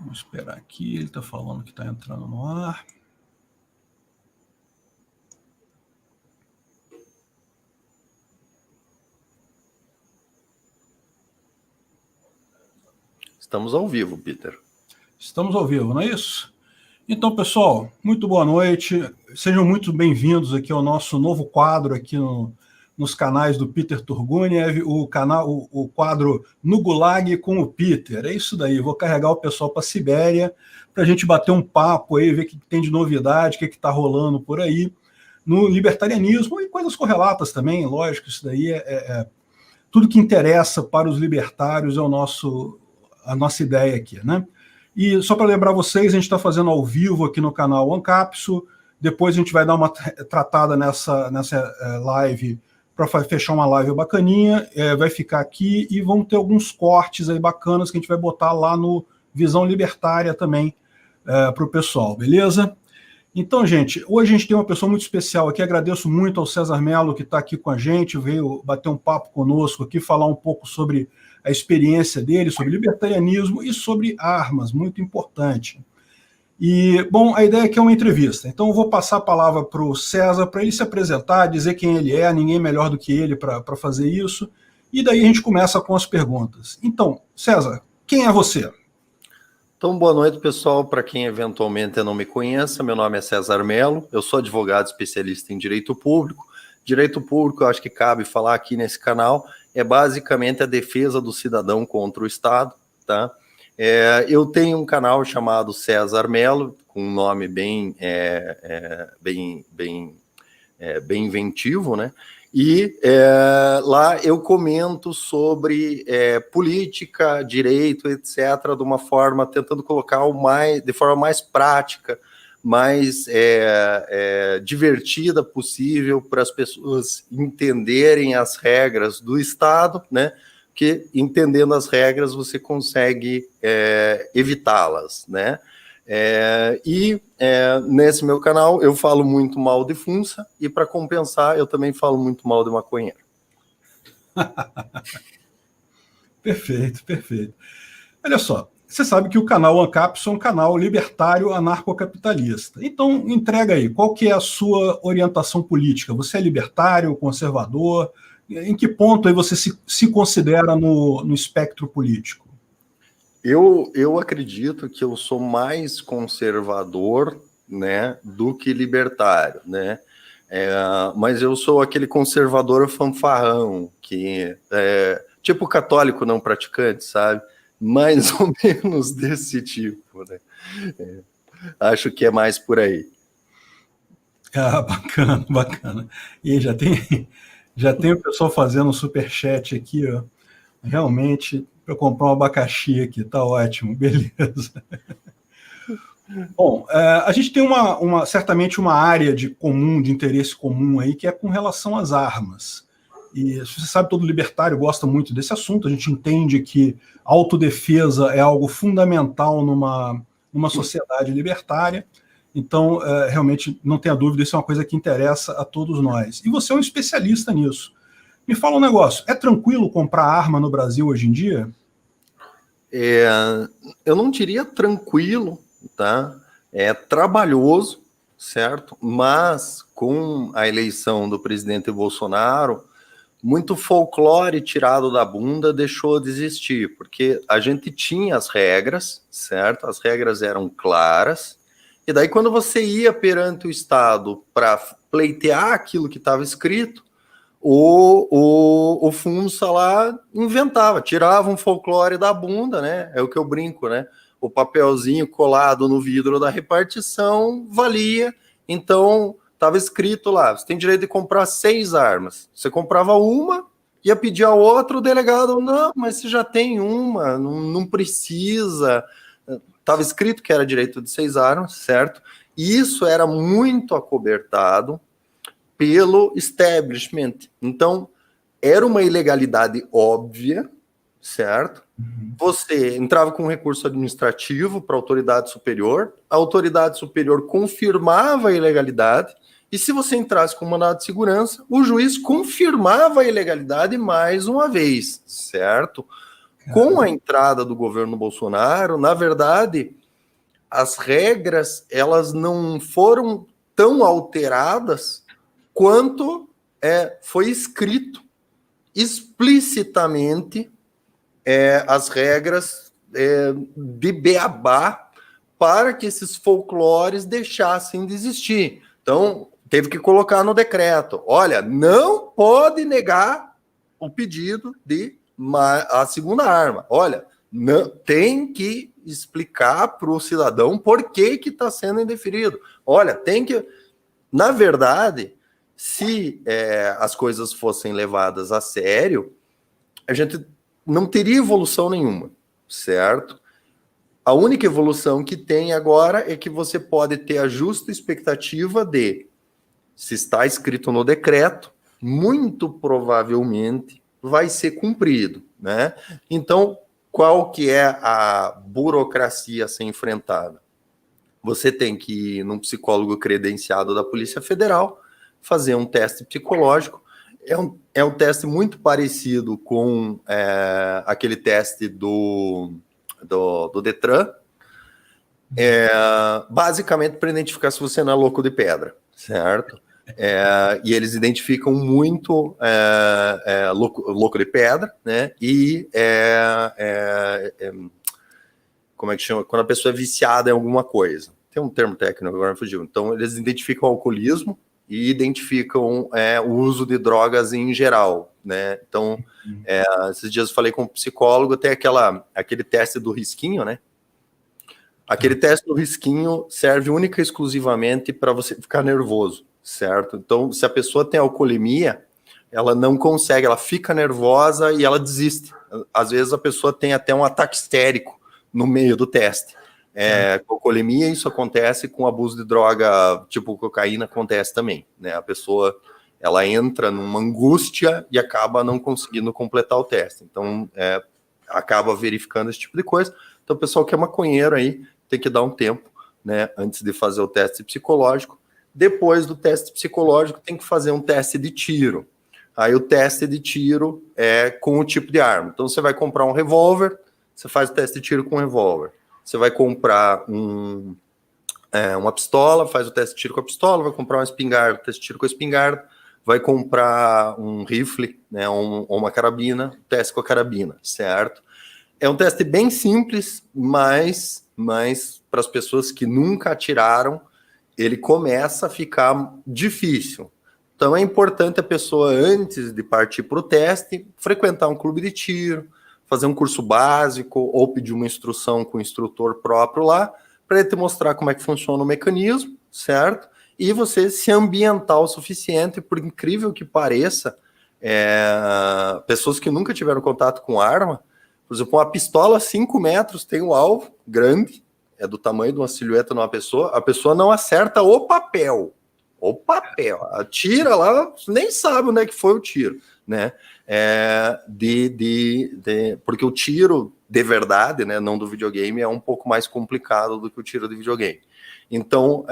Vamos esperar aqui, ele está falando que está entrando no ar. Estamos ao vivo, Peter. Estamos ao vivo, não é isso? Então, pessoal, muito boa noite. Sejam muito bem-vindos aqui ao nosso novo quadro aqui nos canais do Peter Turguniev, o quadro No Gulag com o Peter. É isso daí, vou carregar o pessoal para a Sibéria para a gente bater um papo aí, ver o que tem de novidade, o que está rolando por aí no libertarianismo e coisas correlatas também, lógico, isso daí tudo que interessa para os libertários é a nossa ideia aqui, né? E só para lembrar vocês, a gente está fazendo ao vivo aqui no canal Ancapsu, depois a gente vai dar uma tratada nessa live para fechar uma live bacaninha, vai ficar aqui e vão ter alguns cortes aí bacanas que a gente vai botar lá no Visão Libertária também para o pessoal, beleza? Então, gente, hoje a gente tem uma pessoa muito especial aqui, agradeço muito ao César Mello que está aqui com a gente, veio bater um papo conosco aqui, falar um pouco sobre a experiência dele, sobre libertarianismo e sobre armas, muito importante. E, bom, a ideia aqui é uma entrevista, então eu vou passar a palavra para o César, para ele se apresentar, dizer quem ele é, ninguém melhor do que ele para fazer isso, e daí a gente começa com as perguntas. Então, César, quem é você? Então, boa noite, pessoal. Para quem eventualmente não me conheça, meu nome é César Mello, eu sou advogado especialista em direito público. Direito público, eu acho que cabe falar aqui nesse canal, é basicamente a defesa do cidadão contra o Estado, tá? Eu tenho um canal chamado César Mello, com um nome bem inventivo, né? E lá eu comento sobre política, direito, etc., de uma forma, tentando colocar de forma mais prática, mais divertida possível para as pessoas entenderem as regras do Estado, né? Que entendendo as regras você consegue evitá-las, né? Nesse meu canal eu falo muito mal de Funça e para compensar eu também falo muito mal de maconheiro. Perfeito, perfeito. Olha só, você sabe que o canal Ancapsu é um canal libertário anarcocapitalista. Então, entrega aí, qual que é a sua orientação política? Você é libertário, conservador? Em que ponto aí você se considera no espectro político? Eu acredito que eu sou mais conservador, né, do que libertário, né? Mas eu sou aquele conservador fanfarrão, que tipo católico não praticante, sabe? Mais ou menos desse tipo, né? Acho que é mais por aí. Ah, bacana, bacana. E já tem o pessoal fazendo um superchat aqui, ó. Realmente, para comprar um abacaxi aqui, tá ótimo, beleza. Bom, a gente tem certamente uma área de interesse comum aí, que é com relação às armas. E você sabe, todo libertário gosta muito desse assunto, a gente entende que autodefesa é algo fundamental numa sociedade libertária, então, realmente, não tenha dúvida, isso é uma coisa que interessa a todos nós. E você é um especialista nisso. Me fala um negócio, é tranquilo comprar arma no Brasil hoje em dia? Eu não diria tranquilo, tá? É trabalhoso, certo? Mas com a eleição do presidente Bolsonaro, muito folclore tirado da bunda deixou de existir, porque a gente tinha as regras, certo? As regras eram claras, e daí quando você ia perante o Estado para pleitear aquilo que estava escrito, o Funça lá inventava, tirava um folclore da bunda, né? É o que eu brinco, né? O papelzinho colado no vidro da repartição valia, então estava escrito lá, você tem direito de comprar 6 armas. Você comprava uma, ia pedir a outra, o delegado, não, mas você já tem uma, não precisa. Estava escrito que era direito de 6 armas, certo? E isso era muito acobertado pelo establishment. Então, era uma ilegalidade óbvia, certo? Você entrava com um recurso administrativo para a autoridade superior confirmava a ilegalidade, e se você entrasse com mandado de segurança, o juiz confirmava a ilegalidade mais uma vez, certo? Com a entrada do governo Bolsonaro, na verdade, as regras elas não foram tão alteradas quanto foi escrito explicitamente as regras de beabá para que esses folclores deixassem de existir. Então, teve que colocar no decreto, olha, não pode negar o pedido de a segunda arma. Olha, não, tem que explicar para o cidadão por que está sendo indeferido. Olha, tem que... Na verdade, se as coisas fossem levadas a sério, a gente não teria evolução nenhuma, certo? A única evolução que tem agora é que você pode ter a justa expectativa de, se está escrito no decreto, muito provavelmente vai ser cumprido, né? Então, qual que é a burocracia a ser enfrentada? Você tem que ir num psicólogo credenciado da Polícia Federal, fazer um teste psicológico. É um teste muito parecido com aquele teste do Detran, basicamente para identificar se você não é louco de pedra, certo? E eles identificam muito louco de pedra, né? E como é que chama? Quando a pessoa é viciada em alguma coisa. Tem um termo técnico, agora me fugiu. Então, eles identificam o alcoolismo e identificam o uso de drogas em geral, né? Então, esses dias eu falei com um psicólogo, tem aquele teste do risquinho, né? Aquele teste do risquinho serve única e exclusivamente para você ficar nervoso, certo? Então, se a pessoa tem alcoolemia, ela não consegue, ela fica nervosa e ela desiste. Às vezes a pessoa tem até um ataque histérico no meio do teste. Com alcoolemia, isso acontece, com abuso de droga, tipo cocaína, acontece também, né? A pessoa, ela entra numa angústia e acaba não conseguindo completar o teste. Então, acaba verificando esse tipo de coisa. Então, o pessoal que é maconheiro aí, tem que dar um tempo, né, antes de fazer o teste psicológico. Depois do teste psicológico, tem que fazer um teste de tiro. Aí o teste de tiro é com o tipo de arma. Então, você vai comprar um revólver, você faz o teste de tiro com um revólver. Você vai comprar uma pistola, faz o teste de tiro com a pistola, vai comprar uma espingarda, teste de tiro com a espingarda, vai comprar um rifle, né, ou uma carabina, teste com a carabina, certo? É um teste bem simples, mas para as pessoas que nunca atiraram, ele começa a ficar difícil. Então é importante a pessoa, antes de partir para o teste, frequentar um clube de tiro, fazer um curso básico ou pedir uma instrução com o instrutor próprio lá, para ele te mostrar como é que funciona o mecanismo, certo? E você se ambientar o suficiente, por incrível que pareça, pessoas que nunca tiveram contato com arma, por exemplo, uma pistola 5 metros tem um alvo grande, é do tamanho de uma silhueta de uma pessoa, a pessoa não acerta o papel, atira lá, nem sabe onde é que foi o tiro, né? Porque o tiro de verdade, né, não do videogame, é um pouco mais complicado do que o tiro de videogame. Então,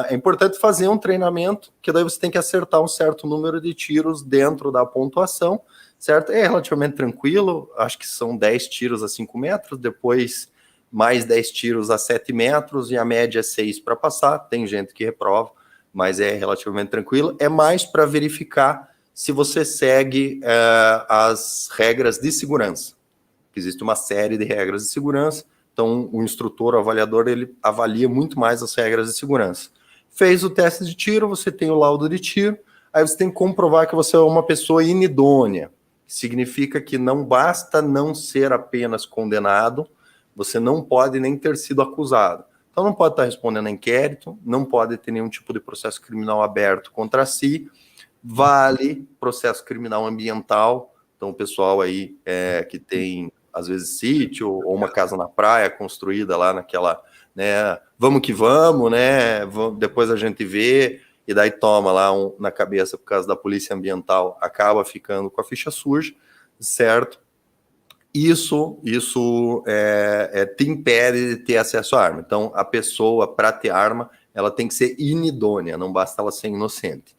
é importante fazer um treinamento, que daí você tem que acertar um certo número de tiros dentro da pontuação, certo? É relativamente tranquilo, acho que são 10 tiros a 5 metros, depois mais 10 tiros a 7 metros, e a média é 6 para passar, tem gente que reprova, mas é relativamente tranquilo. É mais para verificar se você segue as regras de segurança. Existe uma série de regras de segurança, então o instrutor, o avaliador, ele avalia muito mais as regras de segurança. Fez o teste de tiro, você tem o laudo de tiro, aí você tem que comprovar que você é uma pessoa inidônea. Significa que não basta não ser apenas condenado, você não pode nem ter sido acusado. Então não pode estar respondendo a inquérito, não pode ter nenhum tipo de processo criminal aberto contra si, vale processo criminal ambiental. Então o pessoal aí que tem, às vezes, sítio ou uma casa na praia construída lá naquela, né, vamos que vamos, né, depois a gente vê, e daí toma lá na cabeça por causa da polícia ambiental, acaba ficando com a ficha suja, certo? Isso te impede de ter acesso à arma. Então, a pessoa, para ter arma, ela tem que ser inidônea, não basta ela ser inocente.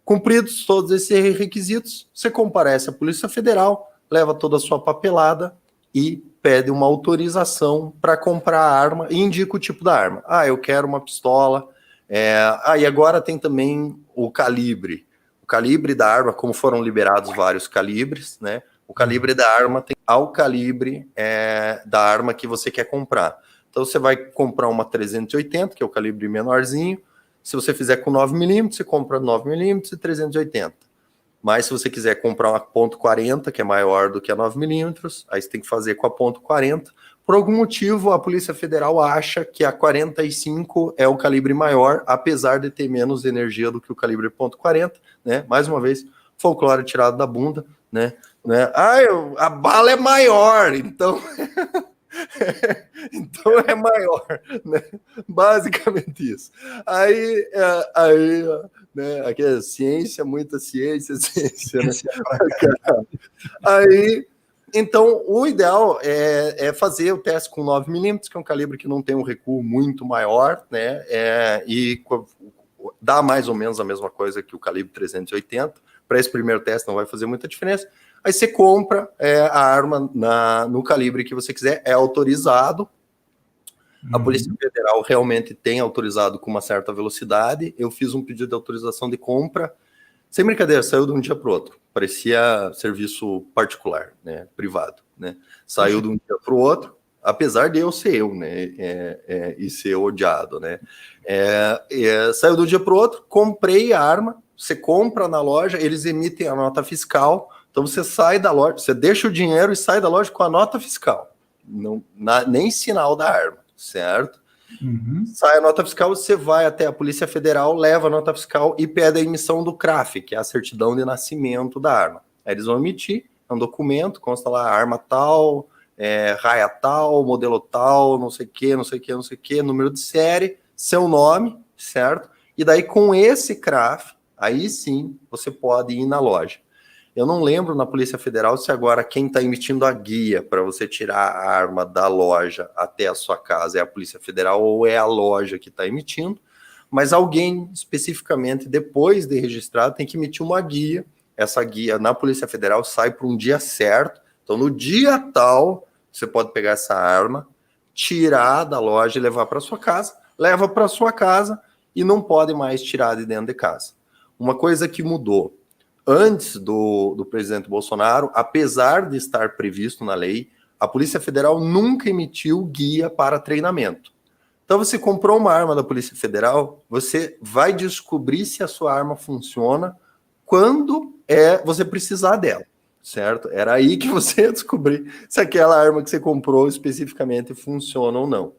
Cumpridos todos esses requisitos, você comparece à Polícia Federal, leva toda a sua papelada e pede uma autorização para comprar a arma e indica o tipo da arma. Ah, eu quero uma pistola. E agora tem também o calibre. O calibre da arma, como foram liberados vários calibres, né? O calibre da arma tem ao calibre da arma que você quer comprar. Então você vai comprar uma 380, que é o calibre menorzinho. Se você fizer com 9mm, você compra 9mm e 380. Mas se você quiser comprar uma .40, que é maior do que a 9mm, aí você tem que fazer com a .40. Por algum motivo, a Polícia Federal acha que a 45 é o calibre maior, apesar de ter menos energia do que o calibre .40, né? Mais uma vez, folclore tirado da bunda, né? A bala é maior, então... então é maior, né? Basicamente isso. Aí né? Aqui é ciência, muita ciência, né? Aí, então, o ideal é fazer o teste com 9mm, que é um calibre que não tem um recuo muito maior, né? E dá mais ou menos a mesma coisa que o calibre 380. Para esse primeiro teste não vai fazer muita diferença. Aí você compra a arma no calibre que você quiser, é autorizado. A Polícia Federal realmente tem autorizado com uma certa velocidade. Eu fiz um pedido de autorização de compra, sem brincadeira, saiu de um dia para o outro. Parecia serviço particular, né, privado, né? Saiu de um dia para o outro, apesar de eu ser eu, né, e ser odiado, né? Saiu de um dia para o outro, comprei a arma. Você compra na loja, eles emitem a nota fiscal. Então você sai da loja, você deixa o dinheiro e sai da loja com a nota fiscal. Não, nem sinal da arma, certo? Sai a nota fiscal, você vai até a Polícia Federal, leva a nota fiscal e pede a emissão do CRAF, que é a certidão de nascimento da arma. Aí eles vão emitir, é um documento, consta lá arma tal, raia tal, modelo tal, não sei o que, não sei o que, não sei o que, número de série, seu nome, certo? E daí com esse CRAF, aí sim você pode ir na loja. Eu não lembro na Polícia Federal se agora quem está emitindo a guia para você tirar a arma da loja até a sua casa é a Polícia Federal ou é a loja que está emitindo, mas alguém especificamente, depois de registrado, tem que emitir uma guia. Essa guia na Polícia Federal sai para um dia certo. Então, no dia tal, você pode pegar essa arma, tirar da loja e levar para sua casa, leva para sua casa e não pode mais tirar de dentro de casa. Uma coisa que mudou. Antes do presidente Bolsonaro, apesar de estar previsto na lei, a Polícia Federal nunca emitiu guia para treinamento. Então, você comprou uma arma da Polícia Federal, você vai descobrir se a sua arma funciona quando você precisar dela, certo? Era aí que você ia descobrir se aquela arma que você comprou especificamente funciona ou não.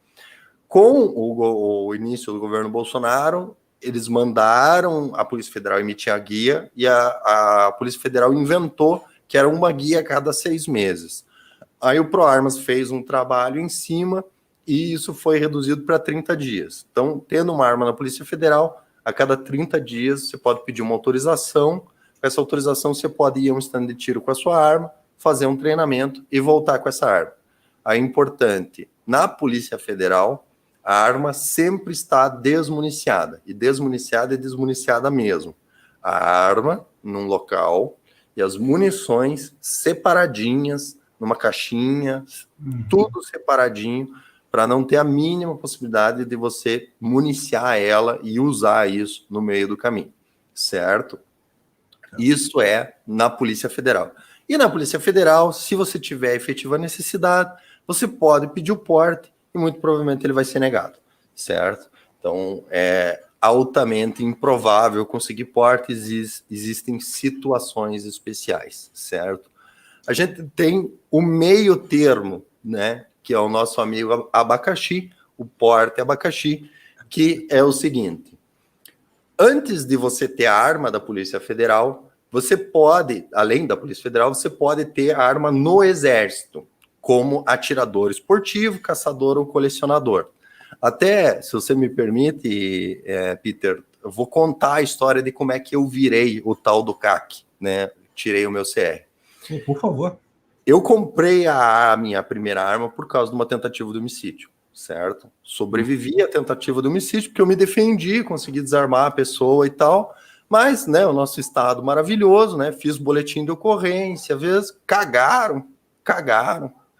Com o início do governo Bolsonaro, eles mandaram a Polícia Federal emitir a guia e a Polícia Federal inventou que era uma guia a cada 6 meses. Aí o ProArmas fez um trabalho em cima e isso foi reduzido para 30 dias. Então, tendo uma arma na Polícia Federal, a cada 30 dias você pode pedir uma autorização. Com essa autorização você pode ir a um stand de tiro com a sua arma, fazer um treinamento e voltar com essa arma. Aí é importante, na Polícia Federal, a arma sempre está desmuniciada. E desmuniciada é desmuniciada mesmo. A arma num local e as munições separadinhas, numa caixinha, tudo separadinho, para não ter a mínima possibilidade de você municiar ela e usar isso no meio do caminho, certo? Isso é na Polícia Federal. E na Polícia Federal, se você tiver efetiva necessidade, você pode pedir o porte, e muito provavelmente ele vai ser negado, certo? Então, é altamente improvável conseguir porte, existem situações especiais, certo? A gente tem o meio termo, né, que é o nosso amigo abacaxi, o porte abacaxi, que é o seguinte: antes de você ter a arma da Polícia Federal, você pode, além da Polícia Federal, você pode ter a arma no Exército, como atirador esportivo, caçador ou colecionador. Até, se você me permite, Peter, eu vou contar a história de como é que eu virei o tal do CAC, né? Tirei o meu CR. Por favor. Eu comprei a minha primeira arma por causa de uma tentativa de homicídio, certo? Sobrevivi à tentativa de homicídio porque eu me defendi, consegui desarmar a pessoa e tal, mas, né, o nosso estado maravilhoso, né? Fiz boletim de ocorrência, às vezes cagaram.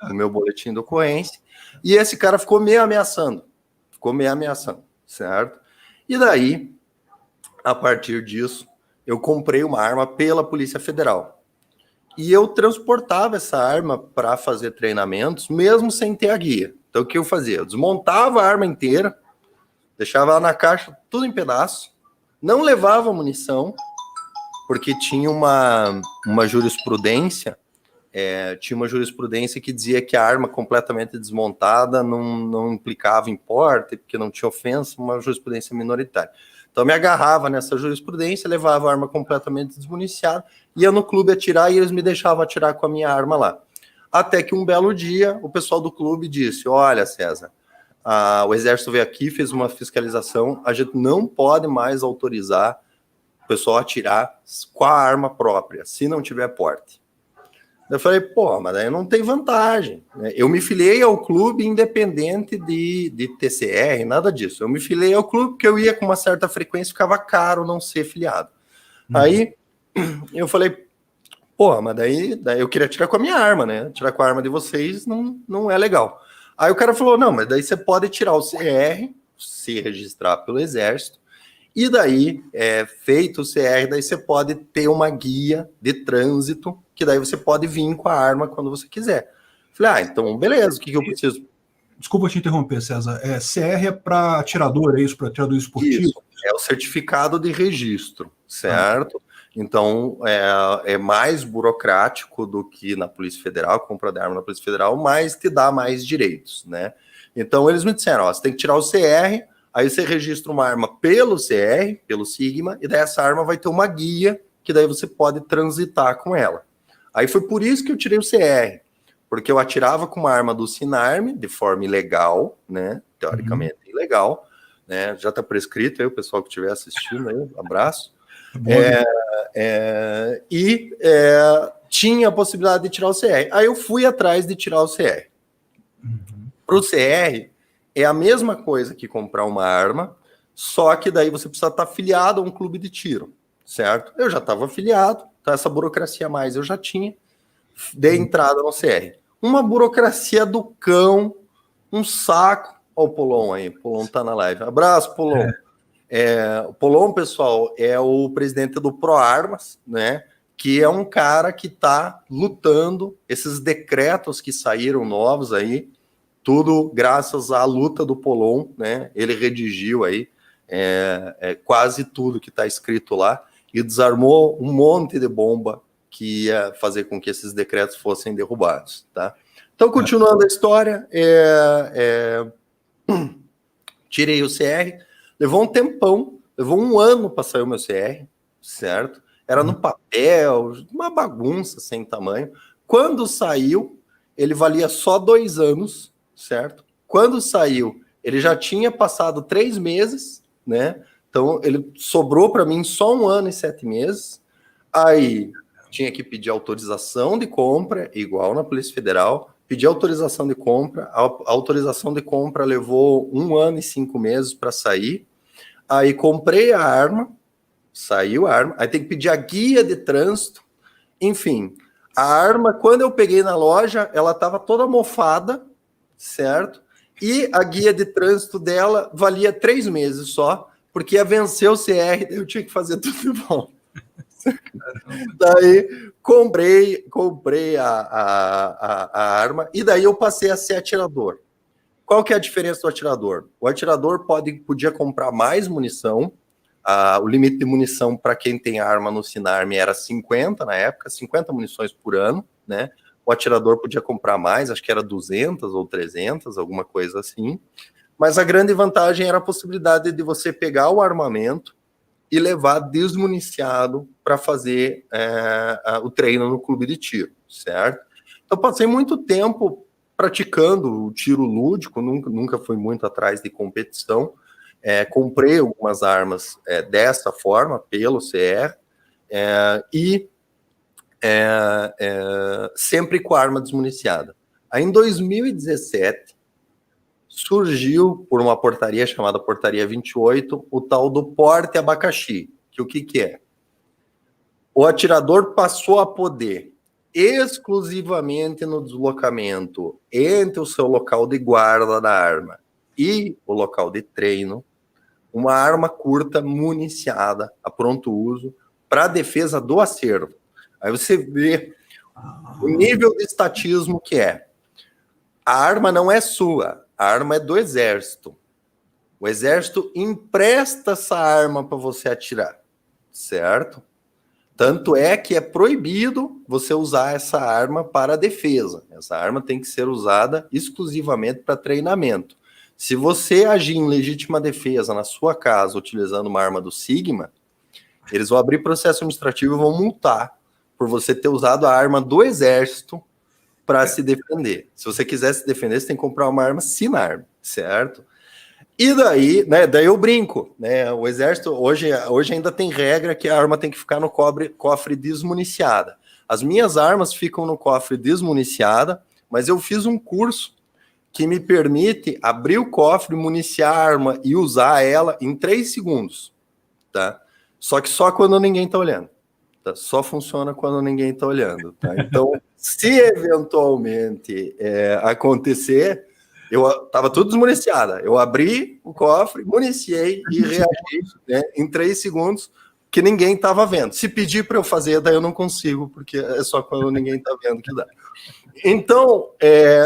o meu boletim de ocorrência, e esse cara ficou me ameaçando, certo? E daí, a partir disso, eu comprei uma arma pela Polícia Federal. E eu transportava essa arma para fazer treinamentos, mesmo sem ter a guia. Então, o que eu fazia? Eu desmontava a arma inteira, deixava ela na caixa, tudo em pedaço, não levava munição, porque tinha uma jurisprudência, que dizia que a arma completamente desmontada não implicava em porte, porque não tinha ofensa, uma jurisprudência minoritária. Então, eu me agarrava nessa jurisprudência, levava a arma completamente desmuniciada, ia no clube atirar e eles me deixavam atirar com a minha arma lá. Até que um belo dia, o pessoal do clube disse, olha, César, o Exército veio aqui, fez uma fiscalização, a gente não pode mais autorizar o pessoal atirar com a arma própria, se não tiver porte. Eu falei, pô, mas daí não tem vantagem, né? Eu me filiei ao clube independente de TCR, nada disso. Eu me filiei ao clube porque eu ia com uma certa frequência, ficava caro não ser filiado. Aí eu falei, pô, mas daí eu queria tirar com a minha arma, né? Tirar com a arma de vocês não é legal. Aí o cara falou, não, mas daí você pode tirar o CR, se registrar pelo Exército, e daí, feito o CR, daí você pode ter uma guia de trânsito, que daí você pode vir com a arma quando você quiser. Falei, então beleza, o que eu preciso? Desculpa te interromper, César. CR é para atirador, é isso? Para atirador esportivo? Isso, é o certificado de registro, certo? Então, é mais burocrático do que na Polícia Federal, compra de arma na Polícia Federal, mas te dá mais direitos, né? Então, eles me disseram, você tem que tirar o CR, aí você registra uma arma pelo CR, pelo Sigma, e daí essa arma vai ter uma guia, que daí você pode transitar com ela. Aí foi por isso que eu tirei o CR, porque eu atirava com uma arma do Sinarme, de forma ilegal, né? Teoricamente ilegal, né? Já está prescrito aí, o pessoal que estiver assistindo aí, um abraço. Tinha a possibilidade de tirar o CR. Aí eu fui atrás de tirar o CR. Para o CR, é a mesma coisa que comprar uma arma, só que daí você precisa estar afiliado a um clube de tiro, certo? Eu já estava afiliado, então essa burocracia a mais eu já tinha, dei entrada no CR. Uma burocracia do cão, um saco. Olha o Polon aí, o Polon tá na live. Abraço, Polon. O Polon, pessoal, é o presidente do ProArmas, né? Que é um cara que está lutando esses decretos que saíram novos aí, tudo graças à luta do Polon, né? Ele redigiu aí quase tudo que está escrito lá e desarmou um monte de bomba que ia fazer com que esses decretos fossem derrubados, tá? Então, continuando a história, tirei o CR, levou um tempão, levou um ano para sair o meu CR, certo? Era no papel, uma bagunça sem tamanho. Quando saiu, ele valia só 2 anos, certo? Quando saiu, ele já tinha passado 3 meses, né? Então, ele sobrou para mim só 1 ano e 7 meses. Aí, tinha que pedir autorização de compra, igual na Polícia Federal, pedi autorização de compra, a autorização de compra levou 1 ano e 5 meses para sair. Aí, comprei a arma, saiu a arma, aí tem que pedir a guia de trânsito, enfim. A arma, quando eu peguei na loja, ela estava toda mofada, certo? E a guia de trânsito dela valia 3 meses só, porque ia vencer o CR, eu tinha que fazer tudo de volta. Daí comprei a arma e daí eu passei a ser atirador. Qual que é a diferença do atirador? O atirador podia comprar mais munição. O limite de munição para quem tem arma no Sinarme era 50 na época, 50 munições por ano, né? O atirador podia comprar mais, acho que era 200 ou 300, alguma coisa assim. Mas a grande vantagem era a possibilidade de você pegar o armamento e levar desmuniciado para fazer o treino no clube de tiro, certo? Então, passei muito tempo praticando o tiro lúdico, nunca fui muito atrás de competição. Comprei algumas armas dessa forma, pelo CR, sempre com a arma desmuniciada. Aí, em 2017, surgiu, por uma portaria chamada Portaria 28, o tal do porte abacaxi, que o que é? O atirador passou a poder exclusivamente no deslocamento entre o seu local de guarda da arma e o local de treino, uma arma curta municiada a pronto uso para defesa do acervo. Aí você vê o nível de estatismo que é. A arma não é sua, a arma é do exército. O exército empresta essa arma para você atirar, certo? Tanto é que é proibido você usar essa arma para defesa. Essa arma tem que ser usada exclusivamente para treinamento. Se você agir em legítima defesa na sua casa utilizando uma arma do Sigma, eles vão abrir processo administrativo e vão multar por você ter usado a arma do exército para se defender. Se você quiser se defender, você tem que comprar uma arma sinarme, certo? E daí, né, daí eu brinco, né? O exército hoje ainda tem regra que a arma tem que ficar no cofre desmuniciada. As minhas armas ficam no cofre desmuniciada, mas eu fiz um curso que me permite abrir o cofre, municiar a arma e usar ela em 3 segundos, tá? Só que só quando ninguém tá olhando. Tá? Só funciona quando ninguém tá olhando, tá? Então, se eventualmente acontecer, eu estava tudo desmuniciada. Eu abri o cofre, municiei e reagi, né, em 3 segundos, que ninguém estava vendo. Se pedir para eu fazer, daí eu não consigo, porque é só quando ninguém está vendo que dá. Então,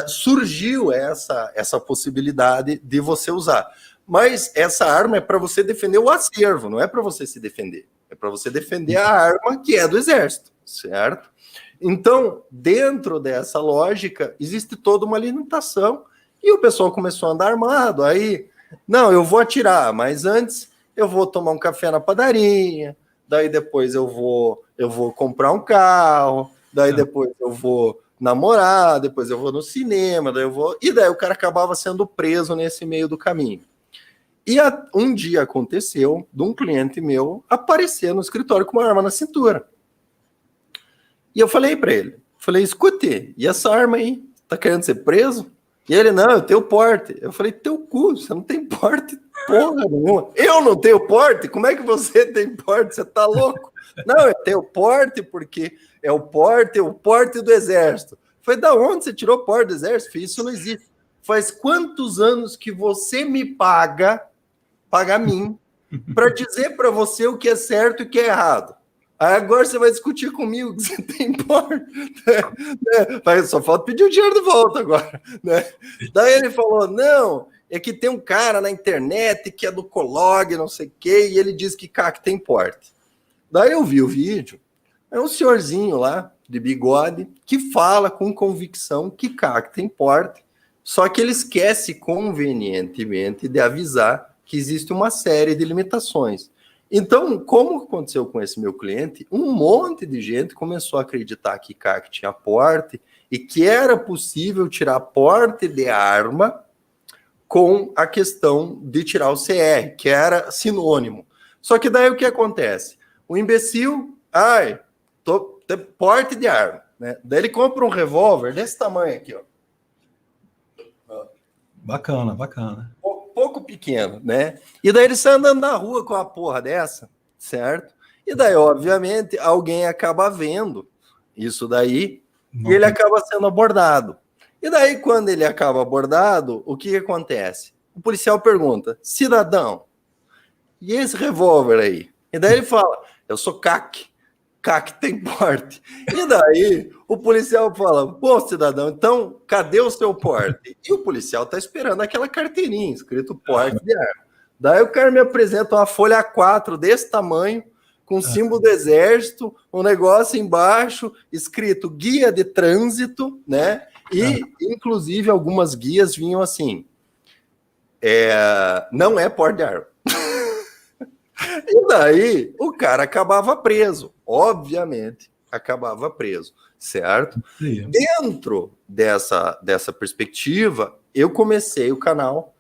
surgiu essa possibilidade de você usar. Mas essa arma é para você defender o acervo, não é para você se defender. É para você defender a arma que é do exército, certo? Então, dentro dessa lógica, existe toda uma limitação. E o pessoal começou a andar armado. Aí, não, eu vou atirar, mas antes eu vou tomar um café na padaria, daí depois eu vou comprar um carro, daí depois eu vou namorar, depois eu vou no cinema, e daí o cara acabava sendo preso nesse meio do caminho. E um dia aconteceu de um cliente meu aparecer no escritório com uma arma na cintura. E eu falei para ele, escute, e essa arma aí, tá querendo ser preso? E ele, não, eu tenho porte. Eu falei, teu cu, você não tem porte porra nenhuma. Eu não tenho porte? Como é que você tem porte? Você tá louco? Não, eu tenho porte porque é o porte do exército. Foi da onde você tirou o porte do exército? Isso não existe. Faz quantos anos que você me paga a mim, para dizer para você o que é certo e o que é errado? Aí agora você vai discutir comigo que você tem porte, né? Só falta pedir o dinheiro de volta agora, né? Daí ele falou, não, é que tem um cara na internet que é do Colog, não sei o quê, e ele diz que CAC tem porte. Daí eu vi o vídeo, é um senhorzinho lá, de bigode, que fala com convicção que CAC tem porte, só que ele esquece convenientemente de avisar que existe uma série de limitações. Então, como aconteceu com esse meu cliente, um monte de gente começou a acreditar que CAC tinha porte e que era possível tirar porte de arma com a questão de tirar o CR, que era sinônimo. Só que daí o que acontece? O imbecil, porte de arma, né? Daí ele compra um revólver desse tamanho aqui, ó. Bacana, bacana. Pouco pequeno, né? E daí ele sai andando na rua com a porra dessa, certo? E daí, obviamente, alguém acaba vendo isso daí e ele acaba sendo abordado. E daí, quando ele acaba abordado, o que acontece? O policial pergunta, cidadão, e esse revólver aí? E daí ele fala, eu sou CAC tem porte. E daí o policial fala, pô, cidadão, então cadê o seu porte? E o policial tá esperando aquela carteirinha escrito porte de arma. Daí o cara me apresenta uma folha A4 desse tamanho, com símbolo do exército, um negócio embaixo escrito guia de trânsito, né? E inclusive algumas guias vinham assim, não é porte de arma. E daí o cara acabava preso, obviamente, acabava preso, certo? Sim. Dentro dessa perspectiva, eu comecei o canal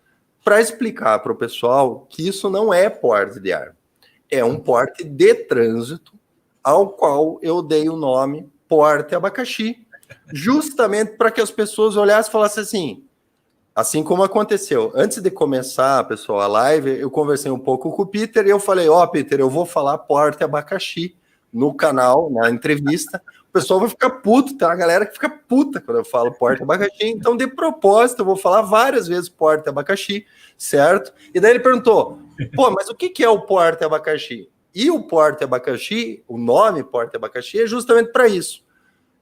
para explicar para o pessoal que isso não é porte de arma, é um porte de trânsito, ao qual eu dei o nome porte abacaxi, justamente para que as pessoas olhassem e falassem assim como aconteceu. Antes de começar, pessoal, a live, eu conversei um pouco com o Peter e eu falei, Peter, eu vou falar porte abacaxi no canal, na entrevista, pessoal vai ficar puto, tem uma galera que fica puta quando eu falo porta-abacaxi, então de propósito eu vou falar várias vezes porta-abacaxi, certo? E daí ele perguntou, pô, mas o que é o porta-abacaxi? E o porta-abacaxi, o nome porta-abacaxi é justamente para isso,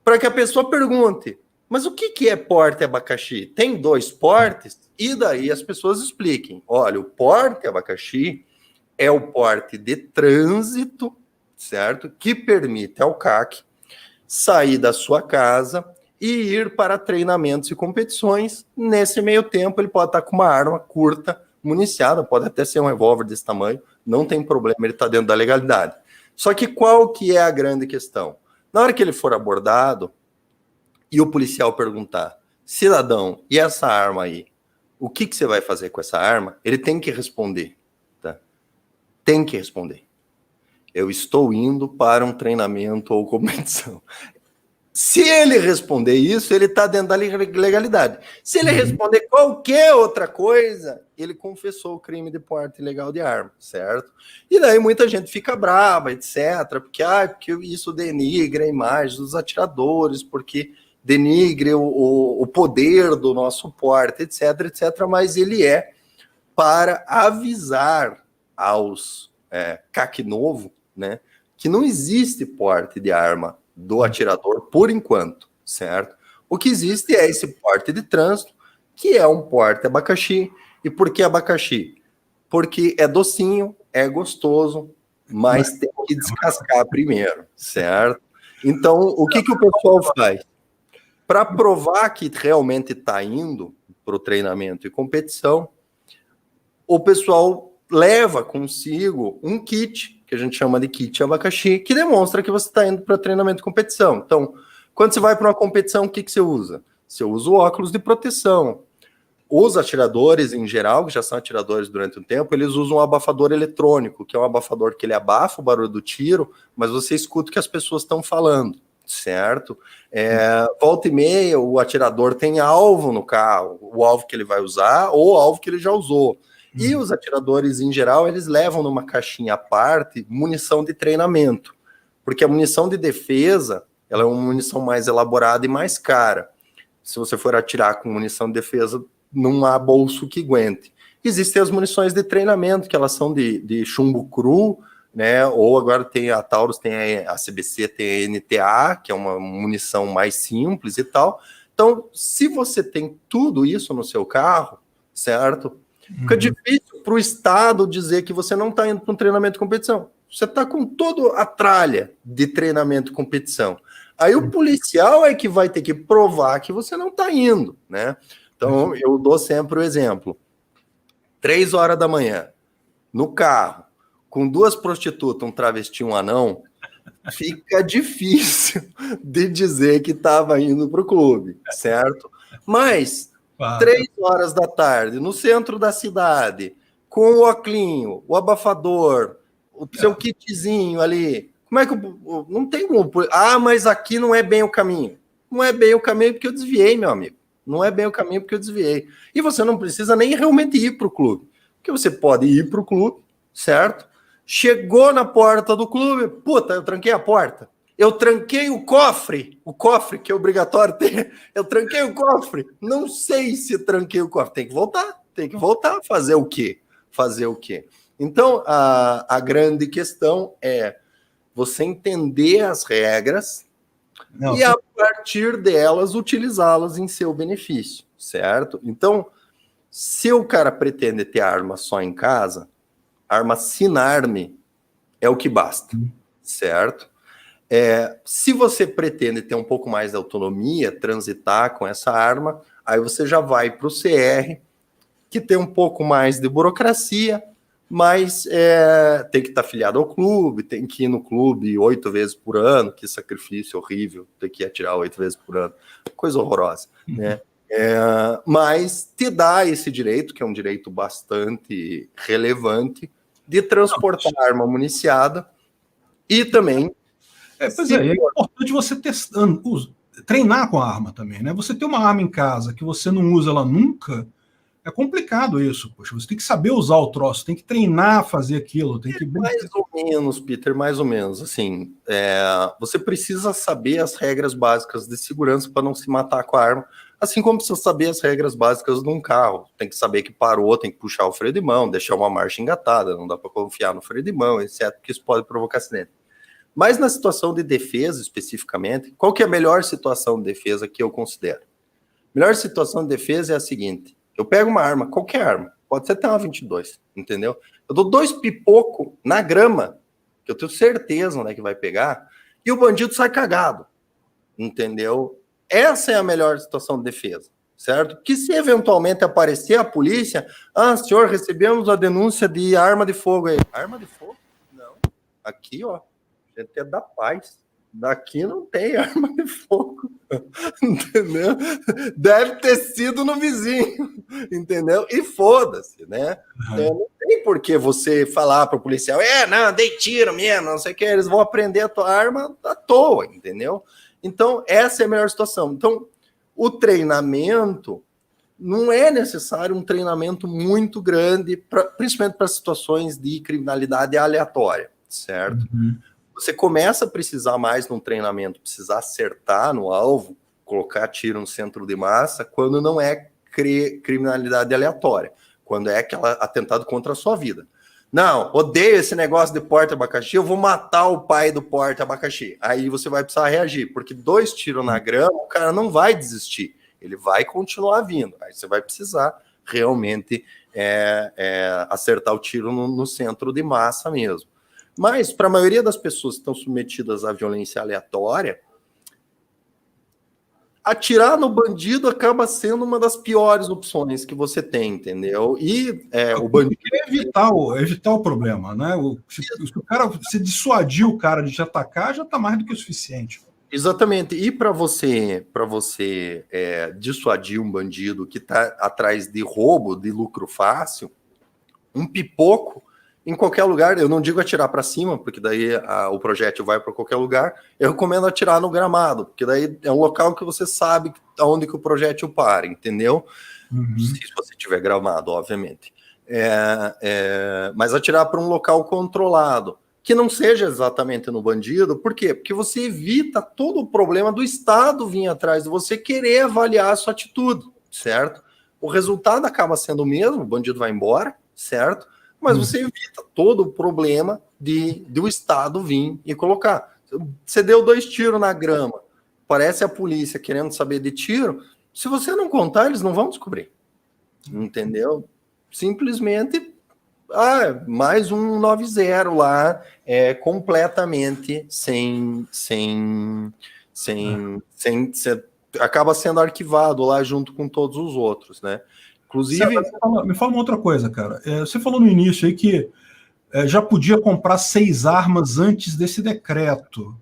para que a pessoa pergunte, mas o que é porte-abacaxi? Tem 2 portes? E daí as pessoas expliquem. Olha, o porte-abacaxi é o porte de trânsito, certo? Que permite ao CAC sair da sua casa e ir para treinamentos e competições. Nesse meio tempo, ele pode estar com uma arma curta, municiada, pode até ser um revólver desse tamanho, não tem problema, ele está dentro da legalidade. Só que qual que é a grande questão? Na hora que ele for abordado, e o policial perguntar, cidadão, e essa arma aí? O que você vai fazer com essa arma? Ele tem que responder, tá? Tem que responder. Eu estou indo para um treinamento ou competição. Se ele responder isso, ele está dentro da legalidade. Se ele responder qualquer outra coisa, ele confessou o crime de porte ilegal de arma, certo? E daí muita gente fica brava, etc., porque isso denigra a imagem dos atiradores, porque denigre o poder do nosso porte, etc., etc., mas ele é para avisar aos CAC novo, né, que não existe porte de arma do atirador por enquanto, certo? O que existe é esse porte de trânsito, que é um porte abacaxi. E por que abacaxi? Porque é docinho, é gostoso, mas tem que descascar primeiro, certo? Então, o que o pessoal faz? Para provar que realmente está indo para o treinamento e competição, o pessoal leva consigo um kit, que a gente chama de kit abacaxi, que demonstra que você está indo para treinamento e competição. Então, quando você vai para uma competição, o que você usa? Você usa o óculos de proteção. Os atiradores, em geral, que já são atiradores durante um tempo, eles usam um abafador eletrônico, que é um abafador que ele abafa o barulho do tiro, mas você escuta o que as pessoas estão falando, certo? Volta e meia, o atirador tem alvo no carro, o alvo que ele vai usar ou o alvo que ele já usou. E os atiradores, em geral, eles levam numa caixinha à parte munição de treinamento, porque a munição de defesa, ela é uma munição mais elaborada e mais cara. Se você for atirar com munição de defesa, não há bolso que aguente. Existem as munições de treinamento, que elas são de chumbo cru, né? Ou agora tem a Taurus, tem a CBC, tem a NTA, que é uma munição mais simples e tal. Então, se você tem tudo isso no seu carro, certo? Fica difícil para o Estado dizer que você não está indo para um treinamento de competição. Você está com toda a tralha de treinamento e competição. Aí o policial é que vai ter que provar que você não está indo, né? Então, eu dou sempre o exemplo. 3 horas da manhã, no carro, com 2 prostitutas, um travesti e um anão, fica difícil de dizer que estava indo para o clube, certo? Mas 3 horas da tarde, no centro da cidade, com o oclinho, o abafador, o seu kitzinho ali, como é que não tem como... mas aqui não é bem o caminho. Não é bem o caminho porque eu desviei, meu amigo. Não é bem o caminho porque eu desviei. E você não precisa nem realmente ir para o clube. Porque você pode ir para o clube, certo? Chegou na porta do clube, puta, eu tranquei a porta. Eu tranquei o cofre que é obrigatório ter. Eu tranquei o cofre. Não sei se tranquei o cofre. Tem que voltar. Fazer o quê? Então, a grande questão é você entender as regras e, a partir delas, utilizá-las em seu benefício, certo? Então, se o cara pretende ter arma só em casa, arma sinarme é o que basta, certo? Se você pretende ter um pouco mais de autonomia, transitar com essa arma, aí você já vai para o CR, que tem um pouco mais de burocracia, mas tem que estar afiliado ao clube, tem que ir no clube 8 vezes por ano, que sacrifício horrível, ter que atirar 8 vezes por ano, coisa horrorosa, né? Mas te dá esse direito, que é um direito bastante relevante, de transportar arma municiada e também... é importante você treinar com a arma também, né? Você ter uma arma em casa que você não usa ela nunca, É complicado isso, poxa. Você tem que saber usar o troço, tem que treinar a fazer aquilo, tem que... Mais ou menos, Peter, mais ou menos. Assim, você precisa saber as regras básicas de segurança para não se matar com a arma, assim como precisa saber as regras básicas de um carro. Tem que saber que parou, tem que puxar o freio de mão, deixar uma marcha engatada, não dá para confiar no freio de mão, etc., porque isso pode provocar acidente. Mas na situação de defesa, especificamente, qual que é a melhor situação de defesa que eu considero? A melhor situação de defesa é a seguinte: eu pego uma arma, qualquer arma, pode ser até uma 22, entendeu? Eu dou 2 pipocos na grama, que eu tenho certeza onde é que vai pegar, e o bandido sai cagado, entendeu? Essa é a melhor situação de defesa, certo? Que se eventualmente aparecer a polícia, senhor, recebemos a denúncia de arma de fogo aí. Arma de fogo? Não. Aqui, ó, a gente é da paz. Daqui não tem arma de fogo, entendeu? Deve ter sido no vizinho, entendeu? E foda-se, né? Então, não tem por que você falar para o policial, não, dei tiro mesmo, não sei o que, eles vão aprender a tua arma à toa, entendeu? Então, essa é a melhor situação. Então, o treinamento não é necessário um treinamento muito grande, principalmente para situações de criminalidade aleatória, certo? Uhum. Você começa a precisar mais num treinamento, precisar acertar no alvo, colocar tiro no centro de massa, quando não é criminalidade aleatória, quando é aquele atentado contra a sua vida. Não, odeio esse negócio de porta-abacaxi, eu vou matar o pai do porta-abacaxi. Aí você vai precisar reagir, porque 2 tiros na grama, o cara não vai desistir, ele vai continuar vindo. Aí você vai precisar realmente acertar o tiro no centro de massa mesmo. Mas, para a maioria das pessoas que estão submetidas à violência aleatória, atirar no bandido acaba sendo uma das piores opções que você tem, entendeu? E o bandido... É evitar o problema, né? Se o cara, se dissuadir o cara de te atacar, já está mais do que o suficiente. Exatamente. E para você dissuadir um bandido que está atrás de roubo, de lucro fácil, um pipoco, em qualquer lugar, eu não digo atirar para cima, porque daí o projétil vai para qualquer lugar, eu recomendo atirar no gramado, porque daí é um local que você sabe aonde que o projétil para, entendeu? Uhum. Se você tiver gramado, obviamente. Mas atirar para um local controlado, que não seja exatamente no bandido, por quê? Porque você evita todo o problema do Estado vir atrás de você querer avaliar a sua atitude, certo? O resultado acaba sendo o mesmo, o bandido vai embora, certo? Mas você evita todo o problema de o Estado vir e colocar. Você deu 2 tiros na grama, parece a polícia querendo saber de tiro, se você não contar, eles não vão descobrir. Entendeu? Simplesmente, mais um 90 lá, completamente acaba sendo arquivado lá junto com todos os outros, né? Inclusive... Me fala uma outra coisa, cara. Você falou no início aí que já podia comprar 6 armas antes desse decreto.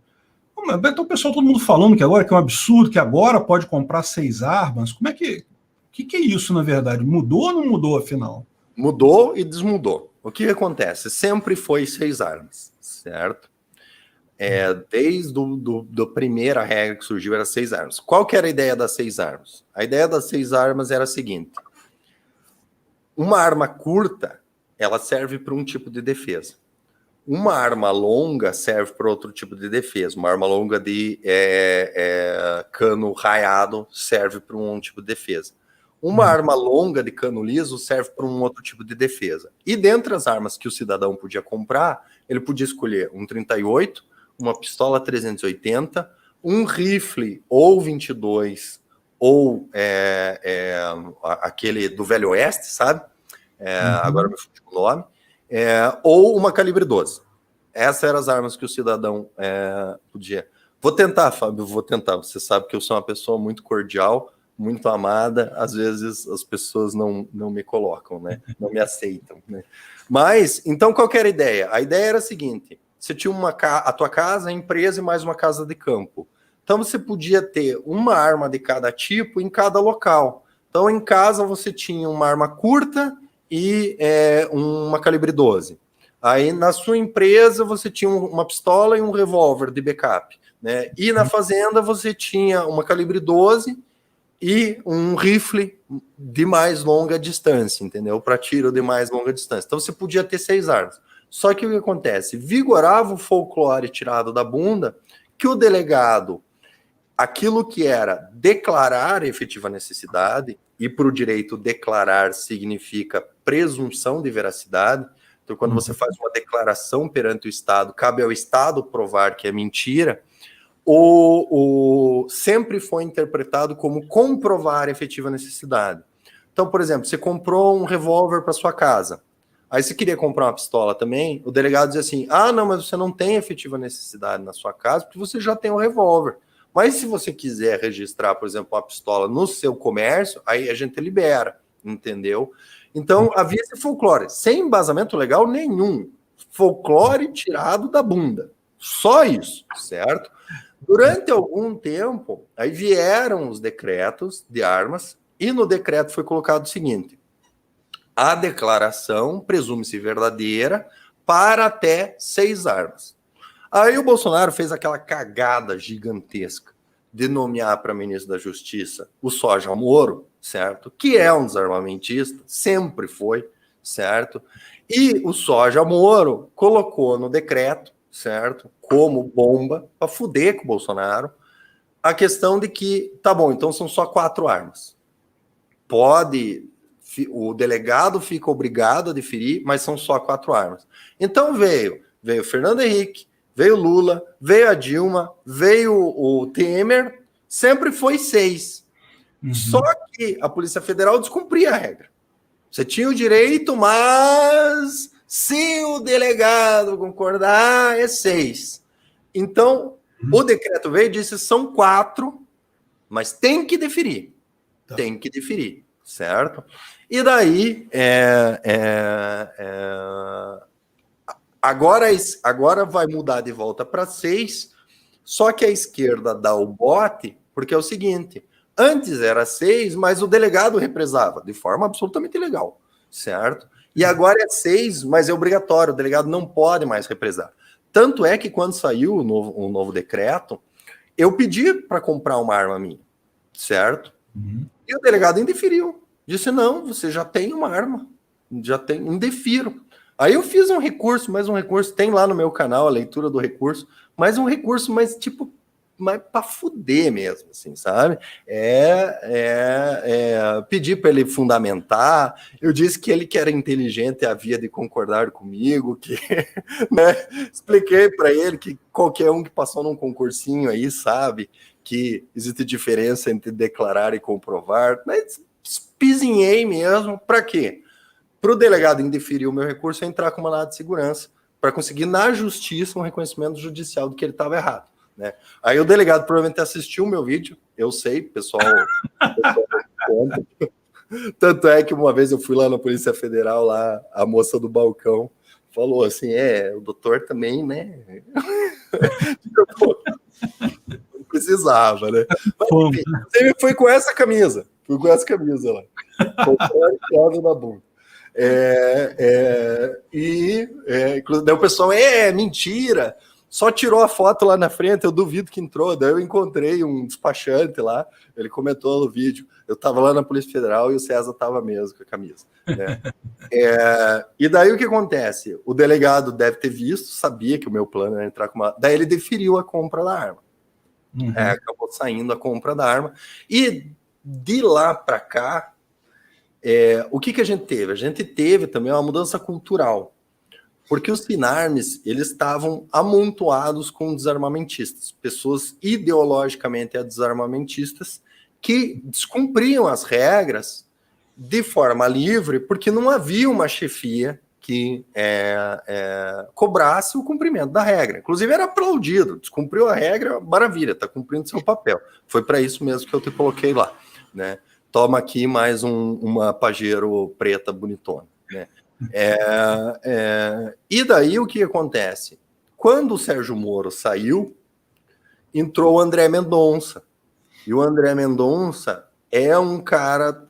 Então o pessoal, todo mundo falando que agora que é um absurdo, que agora pode comprar 6 armas. Como é que... O que é isso, na verdade? Mudou ou não mudou, afinal? Mudou e desmudou. O que acontece? Sempre foi 6 armas, certo? Desde a primeira regra que surgiu, era 6 armas. Qual que era a ideia das 6 armas? A ideia das 6 armas era a seguinte: uma arma curta, ela serve para um tipo de defesa. Uma arma longa serve para outro tipo de defesa. Uma arma longa de cano raiado serve para um tipo de defesa. Uma arma longa de cano liso serve para um outro tipo de defesa. E dentre as armas que o cidadão podia comprar, ele podia escolher um 38, uma pistola 380, um rifle ou 22, ou aquele do Velho Oeste, sabe? Agora me fugiu o nome. Ou uma calibre 12. Essas eram as armas que o cidadão podia. Vou tentar, Fábio, vou tentar. Você sabe que eu sou uma pessoa muito cordial, muito amada. Às vezes as pessoas não me colocam, né? Não me aceitam, né? Mas, então, qual que era a ideia? A ideia era a seguinte: você tinha a tua casa, a empresa e mais uma casa de campo. Então, você podia ter uma arma de cada tipo em cada local. Então, em casa, você tinha uma arma curta e uma calibre 12. Aí, na sua empresa, você tinha uma pistola e um revólver de backup, né? E na fazenda, você tinha uma calibre 12 e um rifle de mais longa distância, entendeu? Para tiro de mais longa distância. Então você podia ter 6 armas. Só que o que acontece? Vigorava o folclore tirado da bunda que o delegado, aquilo que era declarar efetiva necessidade, e para o direito declarar significa presunção de veracidade. Então, quando você faz uma declaração perante o Estado, cabe ao Estado provar que é mentira, sempre foi interpretado como comprovar efetiva necessidade. Então, por exemplo, você comprou um revólver para sua casa, aí você queria comprar uma pistola também, o delegado dizia assim, não, mas você não tem efetiva necessidade na sua casa, porque você já tem um revólver. Mas se você quiser registrar, por exemplo, uma pistola no seu comércio, aí a gente libera, entendeu? Então, havia esse folclore, sem embasamento legal nenhum. Folclore tirado da bunda. Só isso, certo? Durante algum tempo, aí vieram os decretos de armas, e no decreto foi colocado o seguinte: a declaração presume-se verdadeira para até 6 armas. Aí o Bolsonaro fez aquela cagada gigantesca de nomear para ministro da Justiça o Soja Moro, certo? Que é um desarmamentista, sempre foi, certo? E o Soja Moro colocou no decreto, certo? Como bomba, para fuder com o Bolsonaro, a questão de que, tá bom, então são só 4 armas. O delegado fica obrigado a deferir, mas são só 4 armas. Então veio Fernando Henrique, veio Lula, veio a Dilma, veio o Temer, sempre foi 6. Só que a Polícia Federal descumpria a regra. Você tinha o direito, mas se o delegado concordar, é 6. Então, o decreto veio e disse, são 4, mas tem que deferir. Tá. Tem que deferir, certo? E daí, agora vai mudar de volta para 6, só que a esquerda dá o bote, porque é o seguinte, antes era 6, mas o delegado represava, de forma absolutamente ilegal, certo? E agora é 6, mas é obrigatório, o delegado não pode mais represar. Tanto é que quando saiu o novo decreto, eu pedi para comprar uma arma minha, certo? E o delegado indeferiu. Disse, não, você já tem uma arma, já tem, indefiro. Aí eu fiz um recurso, mais um recurso, tem lá no meu canal a leitura do recurso, mais um recurso, mas tipo, mais pra fuder mesmo, assim, sabe? Pedi para ele fundamentar, eu disse que ele que era inteligente havia de concordar comigo, que, né? Expliquei para ele que qualquer um que passou num concursinho aí sabe que existe diferença entre declarar e comprovar, mas espizinhei mesmo, para quê? Para o delegado indeferir o meu recurso, eu entrar com mandado de segurança, para conseguir na justiça um reconhecimento judicial de que ele estava errado. Né? Aí o delegado provavelmente assistiu o meu vídeo, eu sei, pessoal tanto é que uma vez eu fui lá na Polícia Federal, lá a moça do balcão falou assim, o doutor também, né? Não precisava, né? Mas, enfim, ele foi com essa camisa, lá. Foi na bunda. Daí o pessoal, mentira, só tirou a foto lá na frente, eu duvido que entrou. Daí eu encontrei um despachante lá, ele comentou no vídeo, eu tava lá na Polícia Federal e o César tava mesmo com a camisa, né? E daí o que acontece? O delegado deve ter visto, sabia que o meu plano era entrar com uma... Daí ele deferiu a compra da arma. Acabou saindo a compra da arma. E de lá para cá, o que a gente teve? A gente teve também uma mudança cultural, porque os Sinarmes, eles estavam amontoados com desarmamentistas, pessoas ideologicamente desarmamentistas que descumpriam as regras de forma livre, porque não havia uma chefia que cobrasse o cumprimento da regra. Inclusive era aplaudido, descumpriu a regra, maravilha, está cumprindo seu papel. Foi para isso mesmo que eu te coloquei lá, né? Toma aqui mais uma Pajero preta bonitona, né? E daí o que acontece? Quando o Sérgio Moro saiu, entrou o André Mendonça. E o André Mendonça é um cara...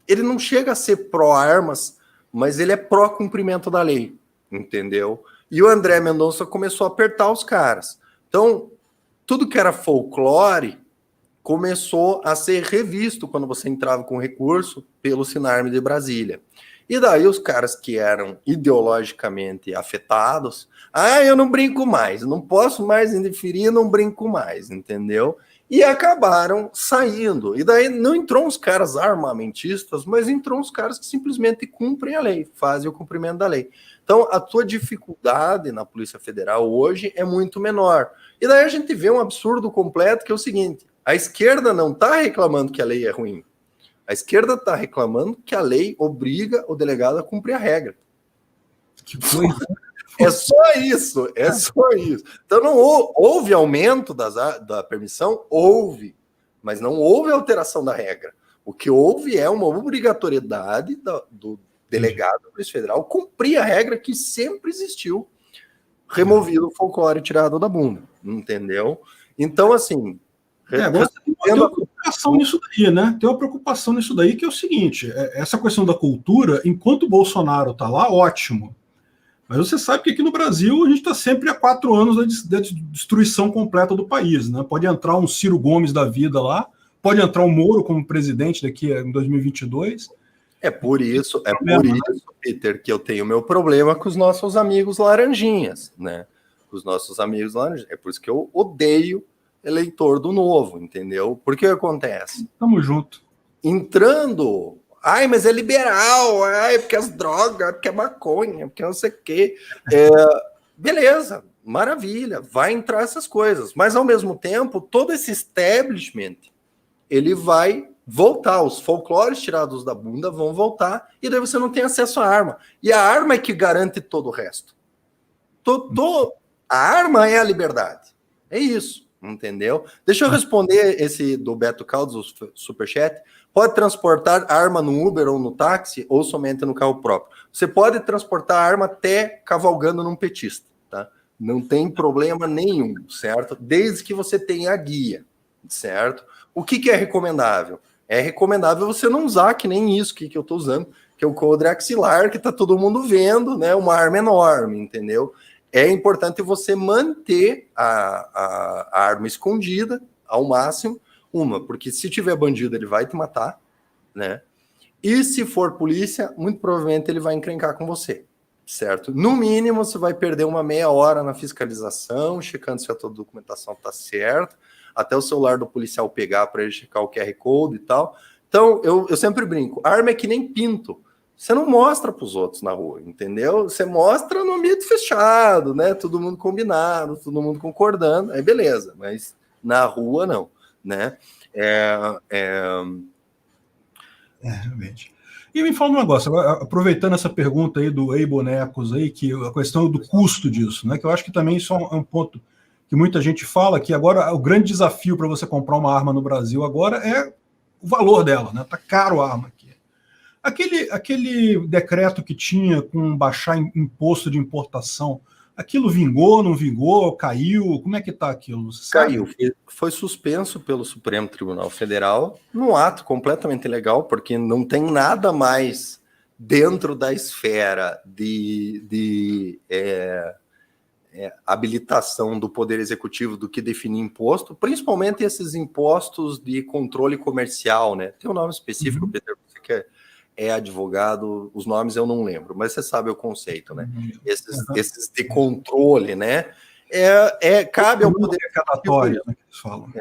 Ele não chega a ser pró-armas, mas ele é pró-cumprimento da lei, entendeu? E o André Mendonça começou a apertar os caras. Então, tudo que era folclore começou a ser revisto quando você entrava com recurso pelo Sinarme de Brasília. E daí os caras que eram ideologicamente afetados, eu não brinco mais, não posso mais interferir, não brinco mais, entendeu? E acabaram saindo. E daí não entrou uns caras armamentistas, mas entrou uns caras que simplesmente cumprem a lei, fazem o cumprimento da lei. Então, a tua dificuldade na Polícia Federal hoje é muito menor. E daí a gente vê um absurdo completo, que é o seguinte: a esquerda não está reclamando que a lei é ruim. A esquerda está reclamando que a lei obriga o delegado a cumprir a regra. Que coisa. É só isso, é só isso. Então não houve aumento da permissão? Houve, mas não houve alteração da regra. O que houve é uma obrigatoriedade do delegado da Polícia Federal cumprir a regra que sempre existiu, removido o folclore tirado da bunda, entendeu? Então, assim... Agora tem uma preocupação nisso daí, né? Tem uma preocupação nisso daí, que é o seguinte: essa questão da cultura, enquanto o Bolsonaro está lá, ótimo. Mas você sabe que aqui no Brasil a gente está sempre há 4 anos da destruição completa do país, né? Pode entrar um Ciro Gomes da vida lá, pode entrar um Moro como presidente daqui em 2022. É por isso, Peter, que eu tenho meu problema com os nossos amigos laranjinhas, né? Os nossos amigos laranjinhas. É por isso que eu odeio eleitor do Novo, entendeu? Porque o que acontece? Tamo junto. Entrando... mas é liberal, porque as drogas, porque é maconha, porque não sei o quê. Beleza, maravilha, vai entrar essas coisas. Mas, ao mesmo tempo, todo esse establishment, ele vai voltar. Os folclores tirados da bunda vão voltar, e daí você não tem acesso à arma. E a arma é que garante todo o resto. A arma é a liberdade. É isso. Entendeu? Deixa eu responder esse do Beto Caldas, o superchat. Pode transportar arma no Uber ou no táxi ou somente no carro próprio? Você pode transportar arma até cavalgando num petista, tá? Não tem problema nenhum, certo? Desde que você tenha a guia, certo? O que é recomendável? É recomendável você não usar que nem isso que eu tô usando, que é o coldre axilar, que tá todo mundo vendo, né? Uma arma enorme, entendeu? É importante você manter a arma escondida ao máximo, porque se tiver bandido ele vai te matar, né? E se for polícia, muito provavelmente ele vai encrencar com você, certo? No mínimo você vai perder uma meia hora na fiscalização, checando se a tua documentação tá certa, até o celular do policial pegar para ele checar o QR Code e tal. Então, eu sempre brinco, arma é que nem pinto. Você não mostra para os outros na rua, entendeu? Você mostra no ambiente fechado, né? Todo mundo combinado, todo mundo concordando, aí beleza. Mas na rua, não, né? Realmente. E me fala um negócio, agora, aproveitando essa pergunta aí do Ei Bonecos aí, que a questão do custo disso, né? Que eu acho que também isso é um ponto que muita gente fala, que agora o grande desafio para você comprar uma arma no Brasil agora é o valor dela, né? Tá caro a arma aqui. Aquele decreto que tinha com baixar imposto de importação, aquilo vingou, não vingou, caiu? Como é que está aquilo? Caiu. Foi suspenso pelo Supremo Tribunal Federal num ato completamente ilegal, porque não tem nada mais dentro da esfera de habilitação do Poder Executivo do que definir imposto, principalmente esses impostos de controle comercial, né? Tem um nome específico, Peter, você quer... advogado, os nomes eu não lembro, mas você sabe o conceito, né? Esses de controle, né? Cabe ao poder executório, né, que eles falam.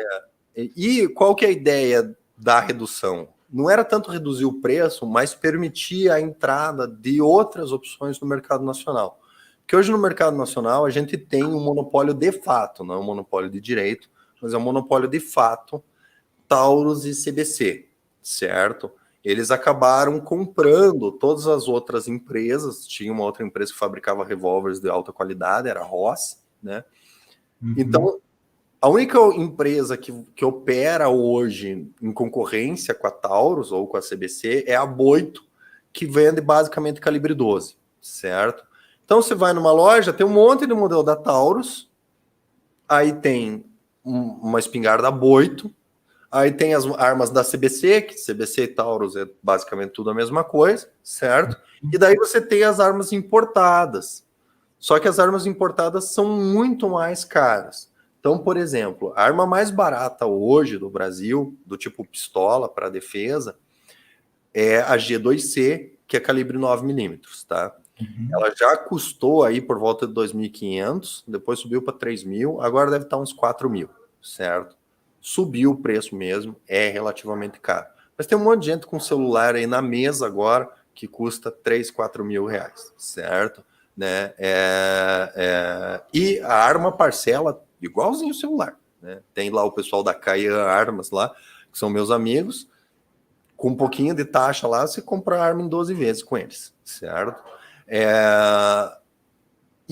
E qual que é a ideia da redução? Não era tanto reduzir o preço, mas permitir a entrada de outras opções no mercado nacional. Porque hoje no mercado nacional a gente tem um monopólio de fato, não é um monopólio de direito, mas é um monopólio de fato, Taurus e CBC, certo? Eles acabaram comprando todas as outras empresas. Tinha uma outra empresa que fabricava revólveres de alta qualidade, era a Ross, né? Então, a única empresa que opera hoje em concorrência com a Taurus ou com a CBC é a Boito, que vende basicamente calibre 12, certo? Então, você vai numa loja, tem um monte de modelo da Taurus, aí tem uma espingarda Boito, aí tem as armas da CBC, que CBC e Taurus é basicamente tudo a mesma coisa, certo? E daí você tem as armas importadas. Só que as armas importadas são muito mais caras. Então, por exemplo, a arma mais barata hoje do Brasil, do tipo pistola para defesa, é a G2C, que é calibre 9mm, tá? Ela já custou aí por volta de 2.500, depois subiu para 3.000, agora deve estar uns 4.000, certo? Subiu o preço mesmo, é relativamente caro. Mas tem um monte de gente com celular aí na mesa agora que custa 3, 4 mil reais, certo? Né? E a arma parcela igualzinho o celular, né? Tem lá o pessoal da Caian Armas lá, que são meus amigos, com um pouquinho de taxa lá, você compra a arma em 12 vezes com eles, certo? E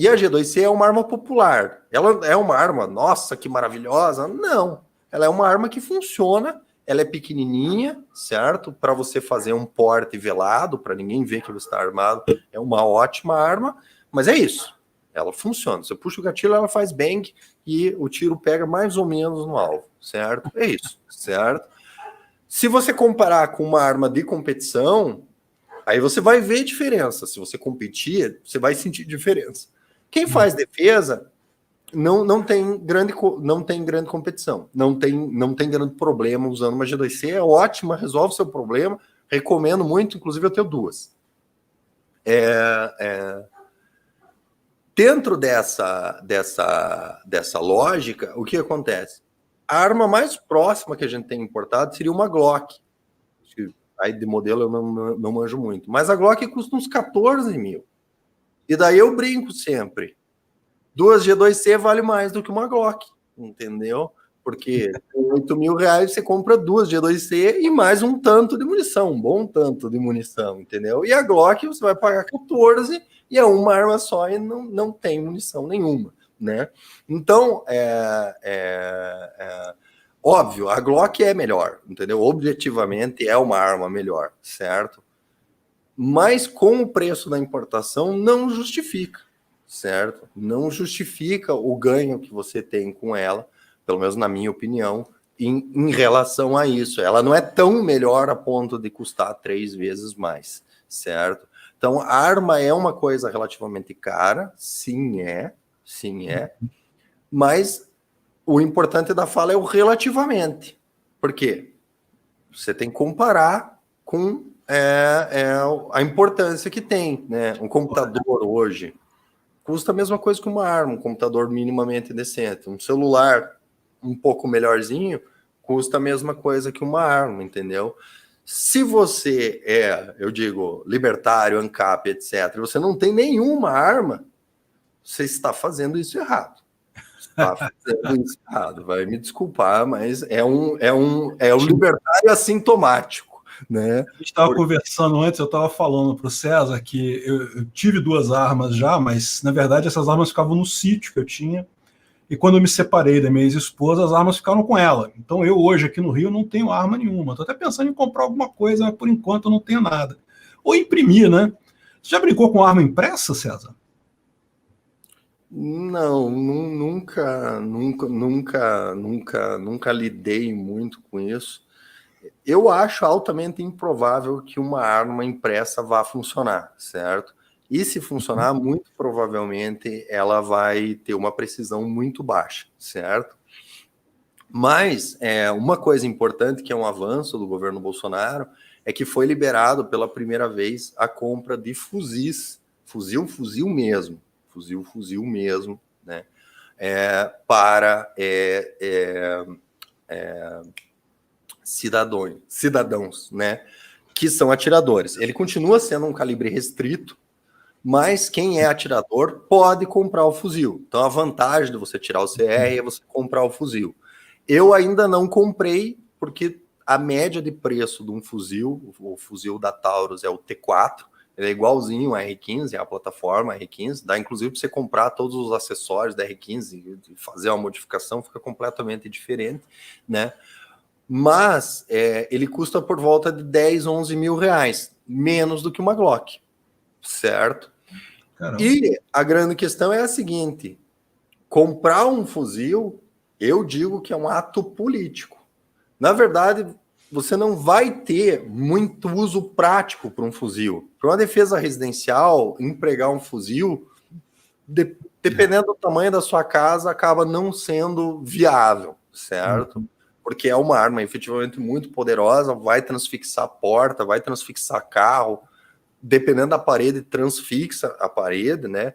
a G2C é uma arma popular. Ela é uma arma, nossa, que maravilhosa. Não, ela é uma arma que funciona, ela é pequenininha, certo? Para você fazer um porte velado, para ninguém ver que você está armado, é uma ótima arma, mas é isso. Ela funciona. Você puxa o gatilho, ela faz bang e o tiro pega mais ou menos no alvo, certo? É isso, certo? Se você comparar com uma arma de competição, aí você vai ver diferença. Se você competir, você vai sentir diferença. Quem faz defesa não tem grande competição, não tem grande problema usando uma G2C, é ótima, resolve seu problema, recomendo muito, inclusive eu tenho duas. Dentro dessa lógica, o que acontece? A arma mais próxima que a gente tem importado seria uma Glock. Aí de modelo eu não manjo muito. Mas a Glock custa uns 14 mil. E daí eu brinco sempre. 2 G2C vale mais do que uma Glock, entendeu? Porque com 8 mil reais você compra 2 G2C e mais um tanto de munição, um bom tanto de munição, entendeu? E a Glock você vai pagar 14 e é uma arma só e não tem munição nenhuma, né? Então, óbvio, a Glock é melhor, entendeu? Objetivamente é uma arma melhor, certo? Mas com o preço da importação não justifica, certo? Não justifica o ganho que você tem com ela, pelo menos na minha opinião, em relação a isso. Ela não é tão melhor a ponto de custar 3 vezes mais, certo? Então, a arma é uma coisa relativamente cara, sim é, mas o importante da fala é o relativamente. Por quê? Você tem que comparar com a importância que tem, né? Um computador hoje custa a mesma coisa que uma arma, um computador minimamente decente. Um celular um pouco melhorzinho custa a mesma coisa que uma arma, entendeu? Se você eu digo, libertário, ANCAP, etc., você não tem nenhuma arma, você está fazendo isso errado. Está fazendo isso errado, vai me desculpar, mas é um libertário assintomático, né? A gente estava conversando antes, eu estava falando para o César que eu tive 2 armas já, mas na verdade essas armas ficavam no sítio que eu tinha, e quando eu me separei da minha ex-esposa, as armas ficaram com ela. Então eu hoje aqui no Rio não tenho arma nenhuma, estou até pensando em comprar alguma coisa, mas por enquanto eu não tenho nada. Ou imprimir, né? Você já brincou com arma impressa, César? Não, nunca lidei muito com isso. Eu acho altamente improvável que uma arma impressa vá funcionar, certo? E se funcionar, muito provavelmente ela vai ter uma precisão muito baixa, certo? Mas uma coisa importante que é um avanço do governo Bolsonaro é que foi liberado pela primeira vez a compra de fuzis, fuzil mesmo, né? Para cidadãos, né? Que são atiradores. Ele continua sendo um calibre restrito, mas quem é atirador pode comprar o fuzil. Então a vantagem de você tirar o CR é você comprar o fuzil. Eu ainda não comprei, porque a média de preço de um fuzil, o fuzil da Taurus é o T4, ele é igualzinho ao R15, é a plataforma R15, dá inclusive para você comprar todos os acessórios da R15 e fazer uma modificação, fica completamente diferente, né? Mas ele custa por volta de 10, 11 mil reais, menos do que uma Glock, certo? Caramba. E a grande questão é a seguinte, comprar um fuzil, eu digo que é um ato político. Na verdade, você não vai ter muito uso prático para um fuzil. Para uma defesa residencial, empregar um fuzil dependendo do tamanho da sua casa, acaba não sendo viável, certo? Porque é uma arma efetivamente muito poderosa, vai transfixar porta, vai transfixar carro, dependendo da parede, transfixa a parede, né?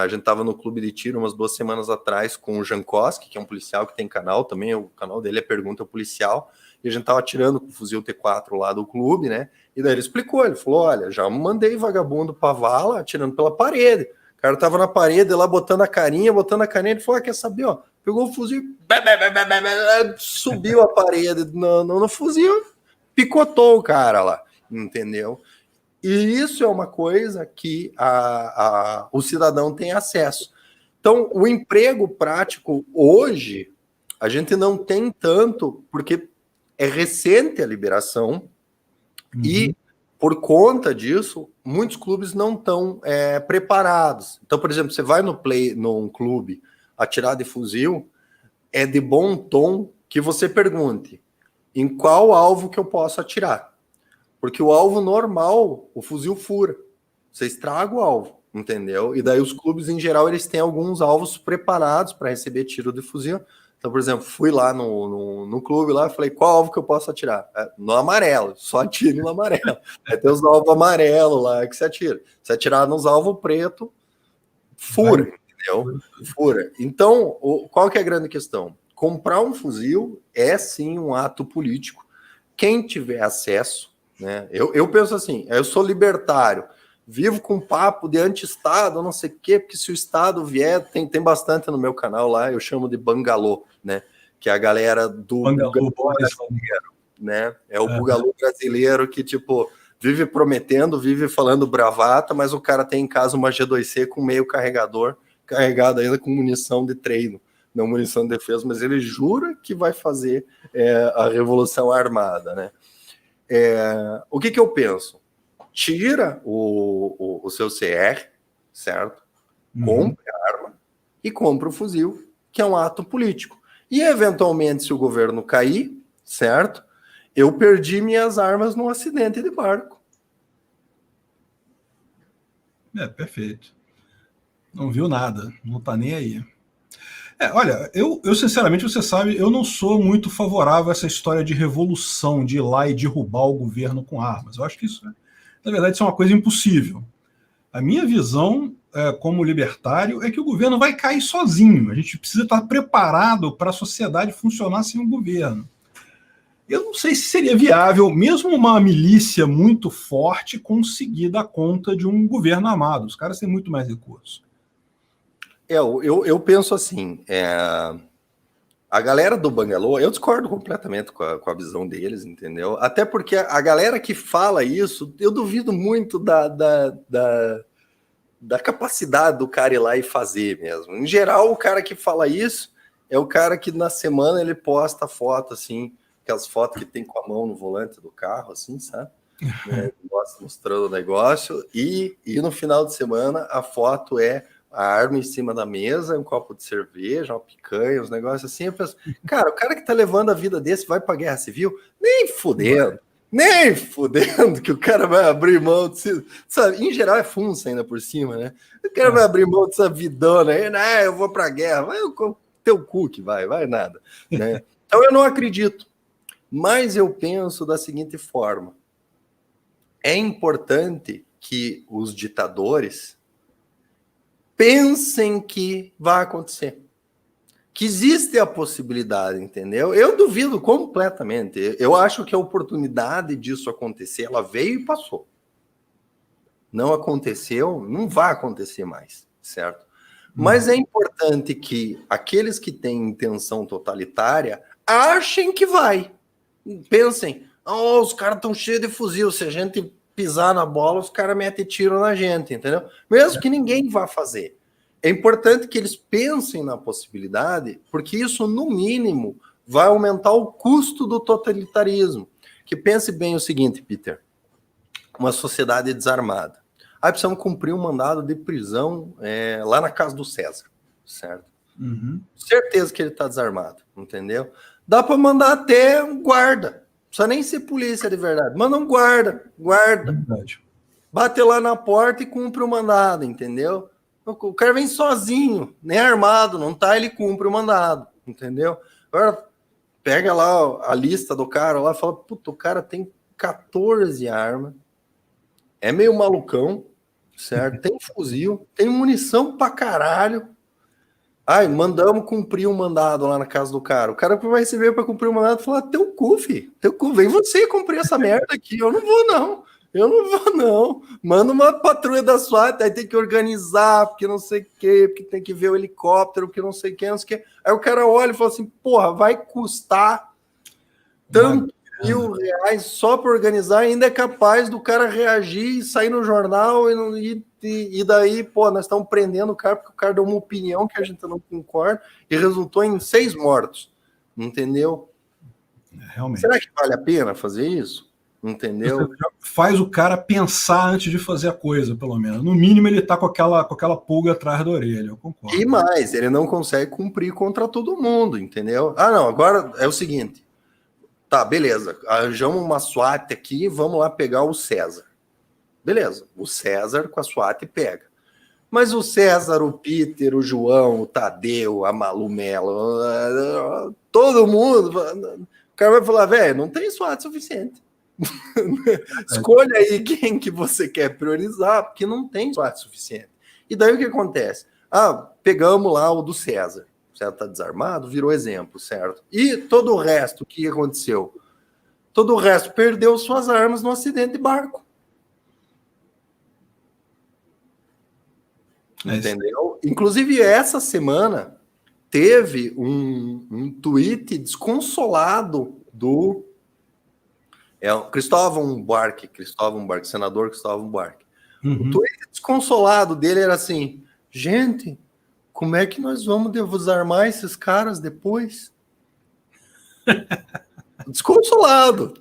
A gente estava no clube de tiro umas 2 semanas atrás com o Jankowski, que é um policial que tem canal também, o canal dele é Pergunta Policial, e a gente estava atirando com o fuzil T4 lá do clube, né? E daí ele explicou, ele falou, olha, já mandei vagabundo pra vala atirando pela parede. O cara tava na parede lá botando a carinha, ele falou, quer saber, ó, pegou o fuzil, subiu a parede no fuzil, picotou o cara lá, entendeu? E isso é uma coisa que o cidadão tem acesso. Então, o emprego prático hoje, a gente não tem tanto, porque é recente a liberação, e por conta disso, muitos clubes não estão preparados. Então, por exemplo, você vai num clube atirar de fuzil, é de bom tom que você pergunte em qual alvo que eu posso atirar. Porque o alvo normal, o fuzil fura. Você estraga o alvo, entendeu? E daí os clubes, em geral, eles têm alguns alvos preparados para receber tiro de fuzil. Então, por exemplo, fui lá no clube lá, falei, qual alvo que eu posso atirar? No amarelo, só atire no amarelo. Aí tem os alvos amarelos lá que você atira. Se atirar nos alvos preto, fura, entendeu? Fura. Então, qual que é a grande questão? Comprar um fuzil é, sim, um ato político. Quem tiver acesso, né? Eu penso assim, eu sou libertário, vivo com papo de anti-Estado, não sei o quê, porque se o Estado vier, tem bastante no meu canal lá, eu chamo de bangalô, né? Que é a galera do bugalô brasileiro, né? É o bugalô brasileiro que, tipo, vive prometendo, vive falando bravata, mas o cara tem em casa uma G2C com meio carregador, carregado ainda com munição de treino, não munição de defesa, mas ele jura que vai fazer a revolução armada, né? O que eu penso? Tira o seu CR, certo? Compre a arma e compre o fuzil, que é um ato político. E, eventualmente, se o governo cair, certo? Eu perdi minhas armas num acidente de barco. Perfeito. Não viu nada, não tá nem aí. Olha, eu sinceramente, você sabe, eu não sou muito favorável a essa história de revolução, de ir lá e derrubar o governo com armas. Eu acho que isso, na verdade, isso é uma coisa impossível. A minha visão, como libertário, é que o governo vai cair sozinho. A gente precisa estar preparado para a sociedade funcionar sem o governo. Eu não sei se seria viável, mesmo uma milícia muito forte, conseguir dar conta de um governo armado. Os caras têm muito mais recursos. Eu penso assim, a galera do bangalô, eu discordo completamente com a visão deles, entendeu? Até porque a galera que fala isso, eu duvido muito da capacidade do cara ir lá e fazer mesmo. Em geral, o cara que fala isso é o cara que na semana ele posta foto, assim, aquelas fotos que tem com a mão no volante do carro, assim, sabe? Mostrando o negócio, e no final de semana a foto é a arma em cima da mesa, um copo de cerveja, uma picanha, uns negócios assim. Eu penso, cara, o cara que tá levando a vida desse vai pra guerra civil? Nem fudendo que o cara vai abrir mão de, sabe? Em geral é funça ainda por cima, né? O cara vai abrir mão dessa vidona aí, né? Eu vou pra guerra, vai o teu cu que vai nada, né? Então eu não acredito, mas eu penso da seguinte forma: é importante que os ditadores pensem que vai acontecer, que existe a possibilidade, entendeu? Eu duvido completamente. Eu acho que a oportunidade disso acontecer, ela veio e passou. Não aconteceu, não vai acontecer mais, certo? Mas é importante que aqueles que têm intenção totalitária achem que vai. Pensem, os caras estão cheios de fuzil, se a gente pisar na bola, os caras metem tiro na gente, entendeu? Mesmo que ninguém vá fazer. É importante que eles pensem na possibilidade, porque isso, no mínimo, vai aumentar o custo do totalitarismo. Que pense bem o seguinte, Peter: uma sociedade desarmada. Aí precisamos cumprir um mandado de prisão lá na casa do César, certo? Certeza que ele está desarmado, entendeu? Dá para mandar até um guarda. Não precisa nem ser polícia de verdade. Manda um guarda. Verdade. Bate lá na porta e cumpre o mandado, entendeu? O cara vem sozinho, nem armado, não tá, ele cumpre o mandado, entendeu? Agora, pega lá a lista do cara lá e fala, puta, o cara tem 14 armas, é meio malucão, certo? Tem fuzil, tem munição pra caralho. Ai, mandamos cumprir um mandado lá na casa do cara. O cara vai receber para cumprir o mandado e falar: teu cu, filho, teu cu, vem você cumprir essa merda aqui. Eu não vou, não. Eu não vou, não. Manda uma patrulha da SWAT, aí tem que organizar, porque não sei o quê, porque tem que ver o helicóptero, porque não sei o quê, não sei o quê. Aí o cara olha e fala assim: porra, vai custar tanto R$ 1.000 só para organizar, ainda é capaz do cara reagir e sair no jornal e daí, pô, nós estamos prendendo o cara porque o cara deu uma opinião que a gente não concorda e resultou em 6 mortos, entendeu? Realmente. Será que vale a pena fazer isso? Entendeu? Faz o cara pensar antes de fazer a coisa, pelo menos. No mínimo, ele tá com aquela pulga atrás da orelha, eu concordo. E mais, ele não consegue cumprir contra todo mundo, entendeu? Ah, não, agora é o seguinte. Tá, beleza. Arranjamos uma SWAT aqui, vamos lá pegar o César. Beleza, o César com a SWAT pega. Mas o César, o Peter, o João, o Tadeu, a Malu Mello, todo mundo, o cara vai falar, velho, não tem SWAT suficiente. Escolha aí quem que você quer priorizar, porque não tem SWAT suficiente. E daí o que acontece? Ah, pegamos lá o do César. O César tá desarmado, virou exemplo, certo? E todo o resto, o que aconteceu? Todo o resto perdeu suas armas no acidente de barco. Entendeu? Inclusive, essa semana teve um tweet desconsolado do Cristóvão Buarque, senador Cristóvão Buarque. O tweet desconsolado dele era assim: gente, como é que nós vamos desarmar esses caras depois? Desconsolado,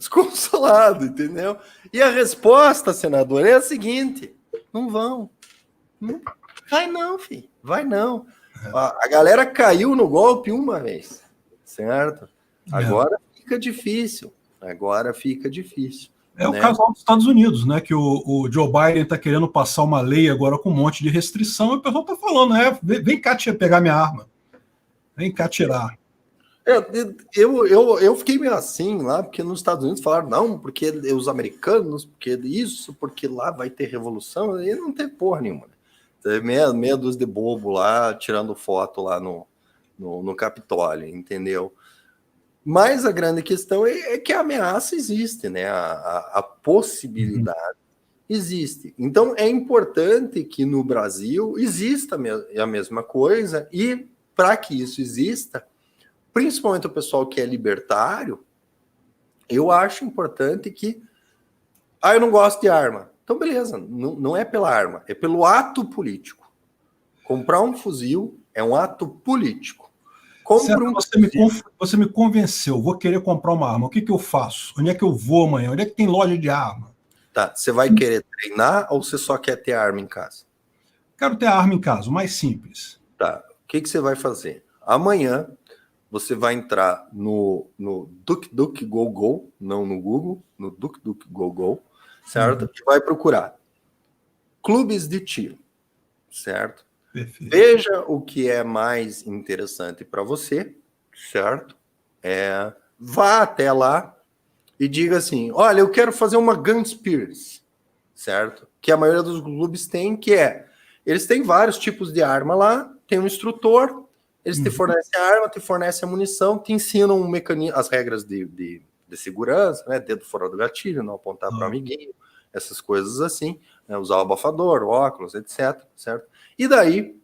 entendeu? E a resposta, senador, é a seguinte: não vão. Vai não, filho. Vai não. A galera caiu no golpe uma vez, certo? Agora fica difícil. É o caso lá dos Estados Unidos, né? Que o Joe Biden está querendo passar uma lei agora com um monte de restrição e o pessoal está falando, vem cá pegar minha arma. Vem cá tirar. Eu fiquei meio assim lá, porque nos Estados Unidos falaram, não, porque os americanos, porque isso, porque lá vai ter revolução, e não tem porra nenhuma. Teve meia dúzia de bobo lá, tirando foto lá no Capitólio, entendeu? Mas a grande questão é que a ameaça existe, né? A possibilidade existe. Então, é importante que no Brasil exista a mesma coisa, e para que isso exista, principalmente o pessoal que é libertário, eu acho importante que... eu não gosto de arma. Então, beleza, não é pela arma, é pelo ato político. Comprar um fuzil é um ato político. Você me convenceu, vou querer comprar uma arma. O que eu faço? Onde é que eu vou amanhã? Onde é que tem loja de arma? Tá, você vai querer treinar ou você só quer ter arma em casa? Quero ter arma em casa, o mais simples. Tá, o que você vai fazer? Amanhã você vai entrar no DuckDuckGo, não no Google, no DuckDuckGo, certo? E vai procurar clubes de tiro, certo? Perfeito. Veja o que é mais interessante para você, certo? Vá até lá e diga assim, olha, eu quero fazer uma Gunspiracy, certo? Que a maioria dos clubes tem, eles têm vários tipos de arma lá, tem um instrutor, eles te fornecem a arma, te fornecem a munição, te ensinam as regras de segurança, né? Dedo fora do gatilho, não apontar para o amiguinho, essas coisas assim, né? Usar o abafador, o óculos, etc, certo? E daí,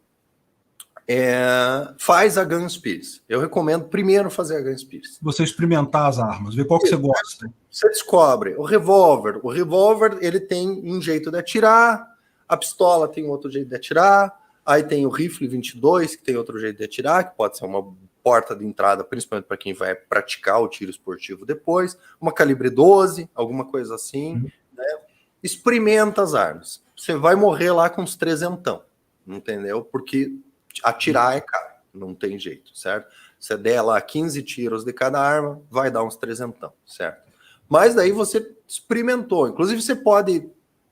faz a Gunspiracy. Eu recomendo primeiro fazer a Gunspiracy. Você experimentar as armas, ver qual que você gosta. Você descobre o revólver. O revólver, ele tem um jeito de atirar, a pistola tem outro jeito de atirar, aí tem o rifle 22, que tem outro jeito de atirar, que pode ser uma porta de entrada, principalmente para quem vai praticar o tiro esportivo depois, uma calibre 12, alguma coisa assim, né? Experimenta as armas. Você vai morrer lá com uns trezentão, entendeu? Porque atirar é caro, não tem jeito, certo? Você der lá 15 tiros de cada arma, vai dar uns trezentão, certo? Mas daí você experimentou. Inclusive, você pode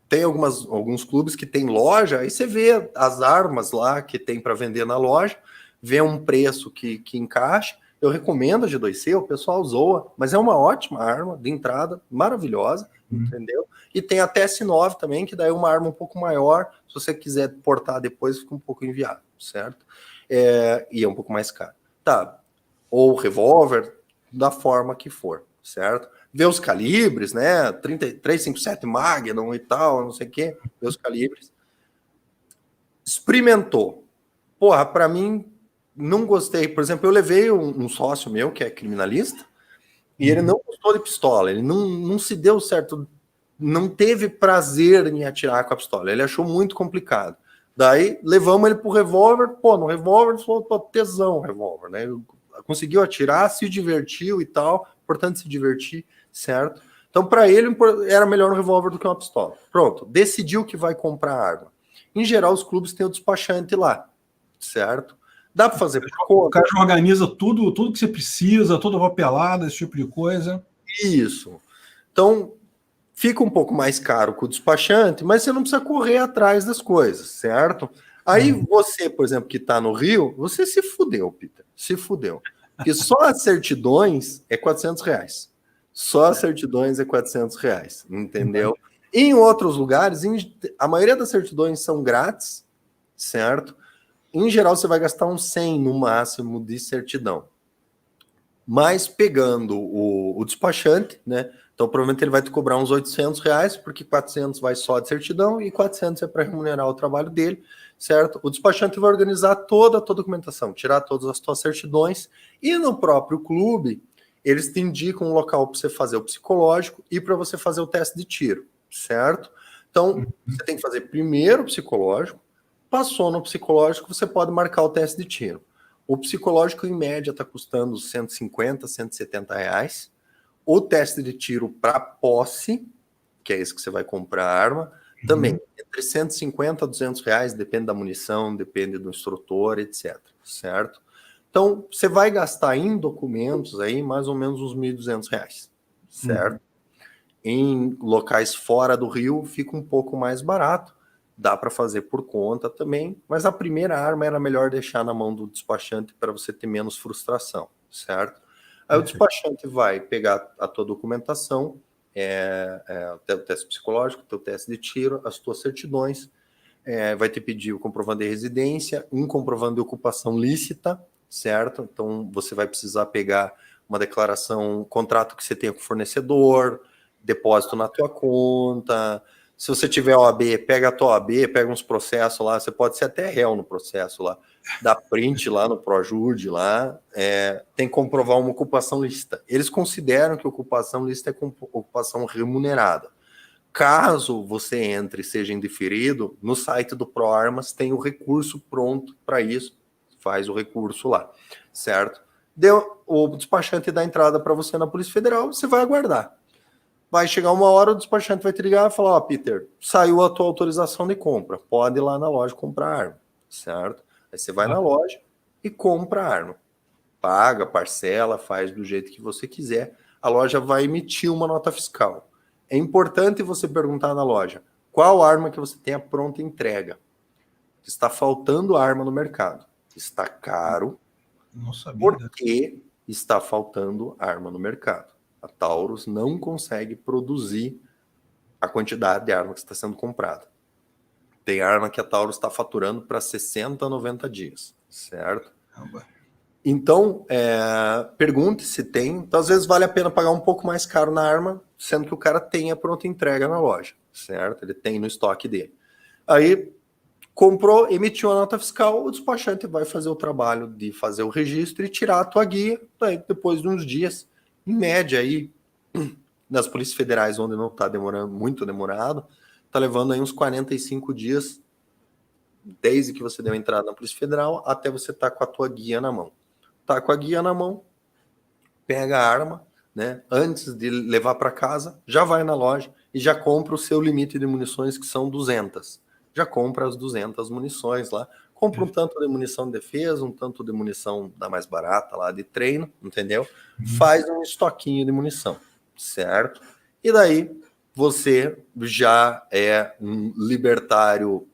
tem alguns clubes que tem loja, aí você vê as armas lá que tem para vender na loja, vê um preço que encaixa. Eu recomendo a G2C, o pessoal zoa, mas é uma ótima arma de entrada, maravilhosa, entendeu? E tem a TS9 também, que daí é uma arma um pouco maior, se você quiser portar depois, fica um pouco inviável, certo? E é um pouco mais caro. Tá, ou revólver, da forma que for, certo? Ver os calibres, né? 357 Magnum e tal, não sei o quê, ver os calibres. Experimentou. Porra, para mim, não gostei. Por exemplo, eu levei um sócio meu, que é criminalista, e ele não gostou de pistola, ele não se deu certo, não teve prazer em atirar com a pistola, ele achou muito complicado. Daí, levamos ele pro revólver, no revólver, ele falou, tesão o revólver, né? Conseguiu atirar, se divertiu e tal, importante se divertir, certo? Então, para ele, era melhor um revólver do que uma pistola. Pronto, decidiu que vai comprar arma. Em geral, os clubes têm o despachante lá, certo? Dá para fazer por conta. O cara organiza tudo que você precisa, toda papelada, esse tipo de coisa. Isso. Então, fica um pouco mais caro com o despachante, mas você não precisa correr atrás das coisas, certo? Aí você, por exemplo, que está no Rio, você se fudeu, Peter. Se fudeu. Porque só as certidões é R$400. Só as certidões é R$400, entendeu? Em outros lugares, a maioria das certidões são grátis, certo? Em geral, você vai gastar uns 100 no máximo de certidão. Mas pegando o despachante, né? Então, provavelmente ele vai te cobrar uns R$800, porque 400 vai só de certidão e 400 é para remunerar o trabalho dele, certo? O despachante vai organizar toda a tua documentação, tirar todas as tuas certidões, e no próprio clube, eles te indicam um local para você fazer o psicológico e para você fazer o teste de tiro, certo? Então, você tem que fazer primeiro o psicológico, passou no psicológico, você pode marcar o teste de tiro. O psicológico, em média, está custando R$150, R$170. O teste de tiro para posse, que é esse que você vai comprar a arma, também entre 150 a R$200, depende da munição, depende do instrutor, etc. Certo? Então, você vai gastar em documentos aí mais ou menos uns R$1.200, certo? Em locais fora do Rio, fica um pouco mais barato. Dá para fazer por conta também, mas a primeira arma era melhor deixar na mão do despachante para você ter menos frustração, certo? Aí o despachante vai pegar a tua documentação, o teu teste psicológico, o teu teste de tiro, as tuas certidões, vai te pedir o comprovante de residência, um comprovante de ocupação lícita, certo? Então você vai precisar pegar uma declaração, um contrato que você tenha com o fornecedor, depósito na tua conta. Se você tiver OAB, pega a tua OAB, pega uns processos lá, você pode ser até réu no processo lá, dá print lá no Projude lá, tem que comprovar uma ocupação lícita. Eles consideram que ocupação lícita é ocupação remunerada. Caso você entre e seja indeferido, no site do ProArmas tem o recurso pronto para isso, faz o recurso lá, certo? Deu o despachante dá entrada para você na Polícia Federal, você vai aguardar. Vai chegar uma hora, o despachante vai te ligar e falar, Peter, saiu a tua autorização de compra, pode ir lá na loja comprar a arma, certo? Aí você vai na loja e compra a arma. Paga, parcela, faz do jeito que você quiser. A loja vai emitir uma nota fiscal. É importante você perguntar na loja qual arma que você tem a pronta entrega. Está faltando arma no mercado. Está caro. Não sabia. Porque está faltando arma no mercado. A Taurus não consegue produzir a quantidade de arma que está sendo comprada. Tem arma que a Taurus está faturando para 60 a 90 dias, certo? Então, pergunte se tem. Então, às vezes vale a pena pagar um pouco mais caro na arma, sendo que o cara tem a pronta entrega na loja, certo? Ele tem no estoque dele. Aí, comprou, emitiu a nota fiscal, o despachante vai fazer o trabalho de fazer o registro e tirar a tua guia. Daí, depois de uns dias, em média aí, nas polícias federais, onde não está demorando, muito demorado, está levando aí uns 45 dias, desde que você deu entrada na Polícia Federal, até você estar com a tua guia na mão. Tá com a guia na mão, pega a arma, né? Antes de levar para casa, já vai na loja e já compra o seu limite de munições, que são 200. Já compra as 200 munições lá, compra um tanto de munição de defesa, um tanto de munição da mais barata lá de treino, entendeu? Faz um estoquinho de munição, certo? E daí você já é um libertário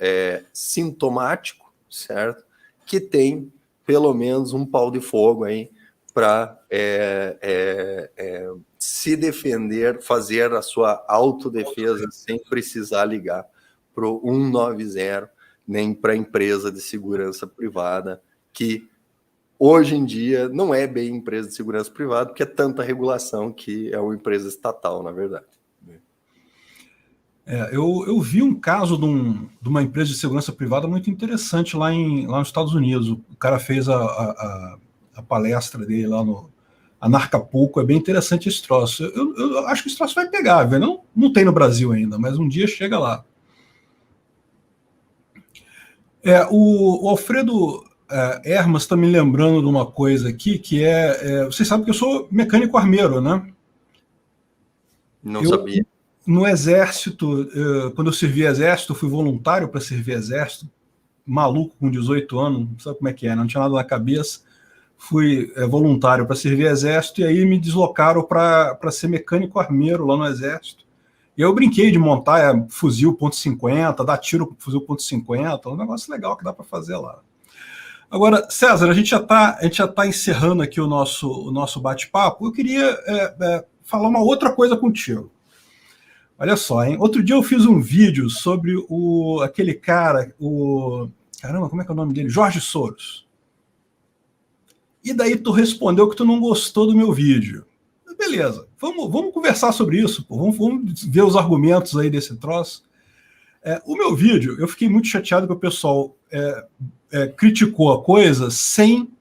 sintomático, certo? Que tem pelo menos um pau de fogo aí para se defender, fazer a sua autodefesa sem precisar ligar para o 190, nem para a empresa de segurança privada, que hoje em dia não é bem empresa de segurança privada, porque é tanta regulação que é uma empresa estatal, na verdade. Eu vi um caso de uma empresa de segurança privada muito interessante lá nos Estados Unidos. O cara fez a palestra dele lá no Anarcapulco. É bem interessante esse troço. Eu acho que esse troço vai pegar, velho. Não tem no Brasil ainda, mas um dia chega lá. O Alfredo Hermas está me lembrando de uma coisa aqui, que vocês sabem que eu sou mecânico armeiro, né? Não sabia. No Exército, quando eu servi Exército, eu fui voluntário para servir Exército, maluco com 18 anos, não sabe como é que é, não tinha nada na cabeça. Fui voluntário para servir Exército e aí me deslocaram para ser mecânico armeiro lá no Exército. E eu brinquei de montar fuzil .50, dar tiro com fuzil .50, um negócio legal que dá para fazer lá. Agora, César, a gente já tá encerrando aqui o nosso bate-papo. Eu queria falar uma outra coisa contigo. Olha só, hein? Outro dia eu fiz um vídeo sobre aquele cara, caramba, como é que é o nome dele? Jorge Soros. E daí tu respondeu que tu não gostou do meu vídeo. Beleza, vamos conversar sobre isso, pô. Vamos ver os argumentos aí desse troço. O meu vídeo, eu fiquei muito chateado que o pessoal criticou a coisa sem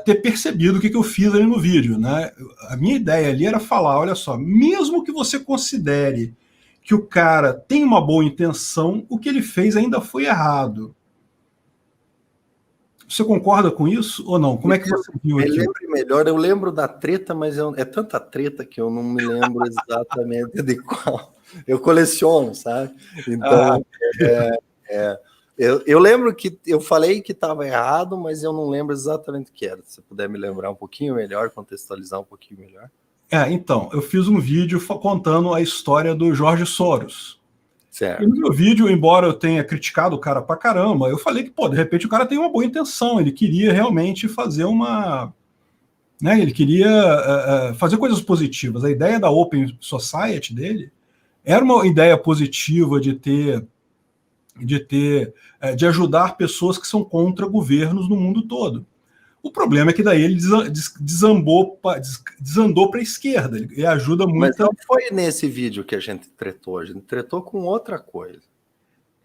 ter percebido o que eu fiz ali no vídeo, né? A minha ideia ali era falar, olha só, mesmo que você considere que o cara tem uma boa intenção, o que ele fez ainda foi errado. Você concorda com isso ou não? Como é que você viu aqui? Me lembro melhor, eu lembro da treta, mas é tanta treta que eu não me lembro exatamente de qual. Eu coleciono, sabe? Então, eu lembro que eu falei que estava errado, mas eu não lembro exatamente o que era. Se você puder me lembrar um pouquinho melhor, contextualizar um pouquinho melhor. Então, eu fiz um vídeo contando a história do Jorge Soros. Certo. E no meu vídeo, embora eu tenha criticado o cara pra caramba, eu falei que, de repente o cara tem uma boa intenção, ele queria realmente fazer né, ele queria fazer coisas positivas. A ideia da Open Society dele era uma ideia positiva de ajudar pessoas que são contra governos no mundo todo. O problema é que daí ele desandou para a esquerda. Ele ajuda muito. Mas não foi nesse vídeo que a gente tretou. A gente tretou com outra coisa.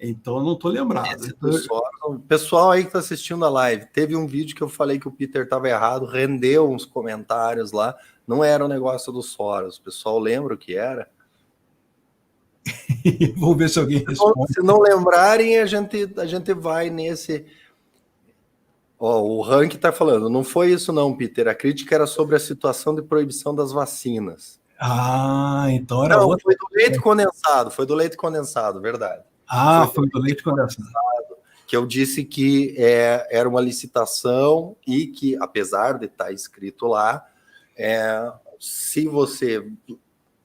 Então eu não estou lembrado. O pessoal aí que está assistindo a live, teve um vídeo que eu falei que o Peter estava errado, rendeu uns comentários lá. Não era o negócio do Soros. O pessoal lembra o que era? Vou ver se alguém responde. Se não lembrarem, a gente vai nesse... o Rank está falando, não foi isso não, Peter. A crítica era sobre a situação de proibição das vacinas. Então era outra. Foi do leite condensado, verdade. Foi do leite condensado. Que eu disse que era uma licitação e que, apesar de estar escrito lá, se você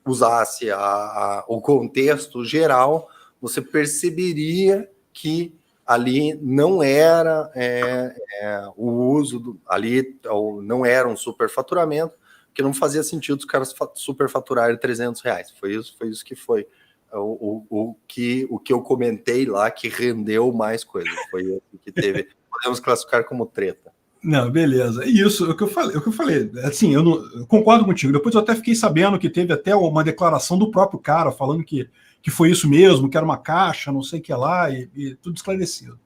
usasse o contexto geral, você perceberia que ali não era o uso ali não era um superfaturamento, que não fazia sentido os caras superfaturarem R$300. Foi isso que foi o que eu comentei lá, que rendeu mais coisa. Foi o que teve. Podemos classificar como treta. Não, beleza. Isso, o que eu falei. Assim, eu concordo contigo. Depois eu até fiquei sabendo que teve até uma declaração do próprio cara falando que foi isso mesmo, que era uma caixa, não sei o que lá, e tudo esclarecido.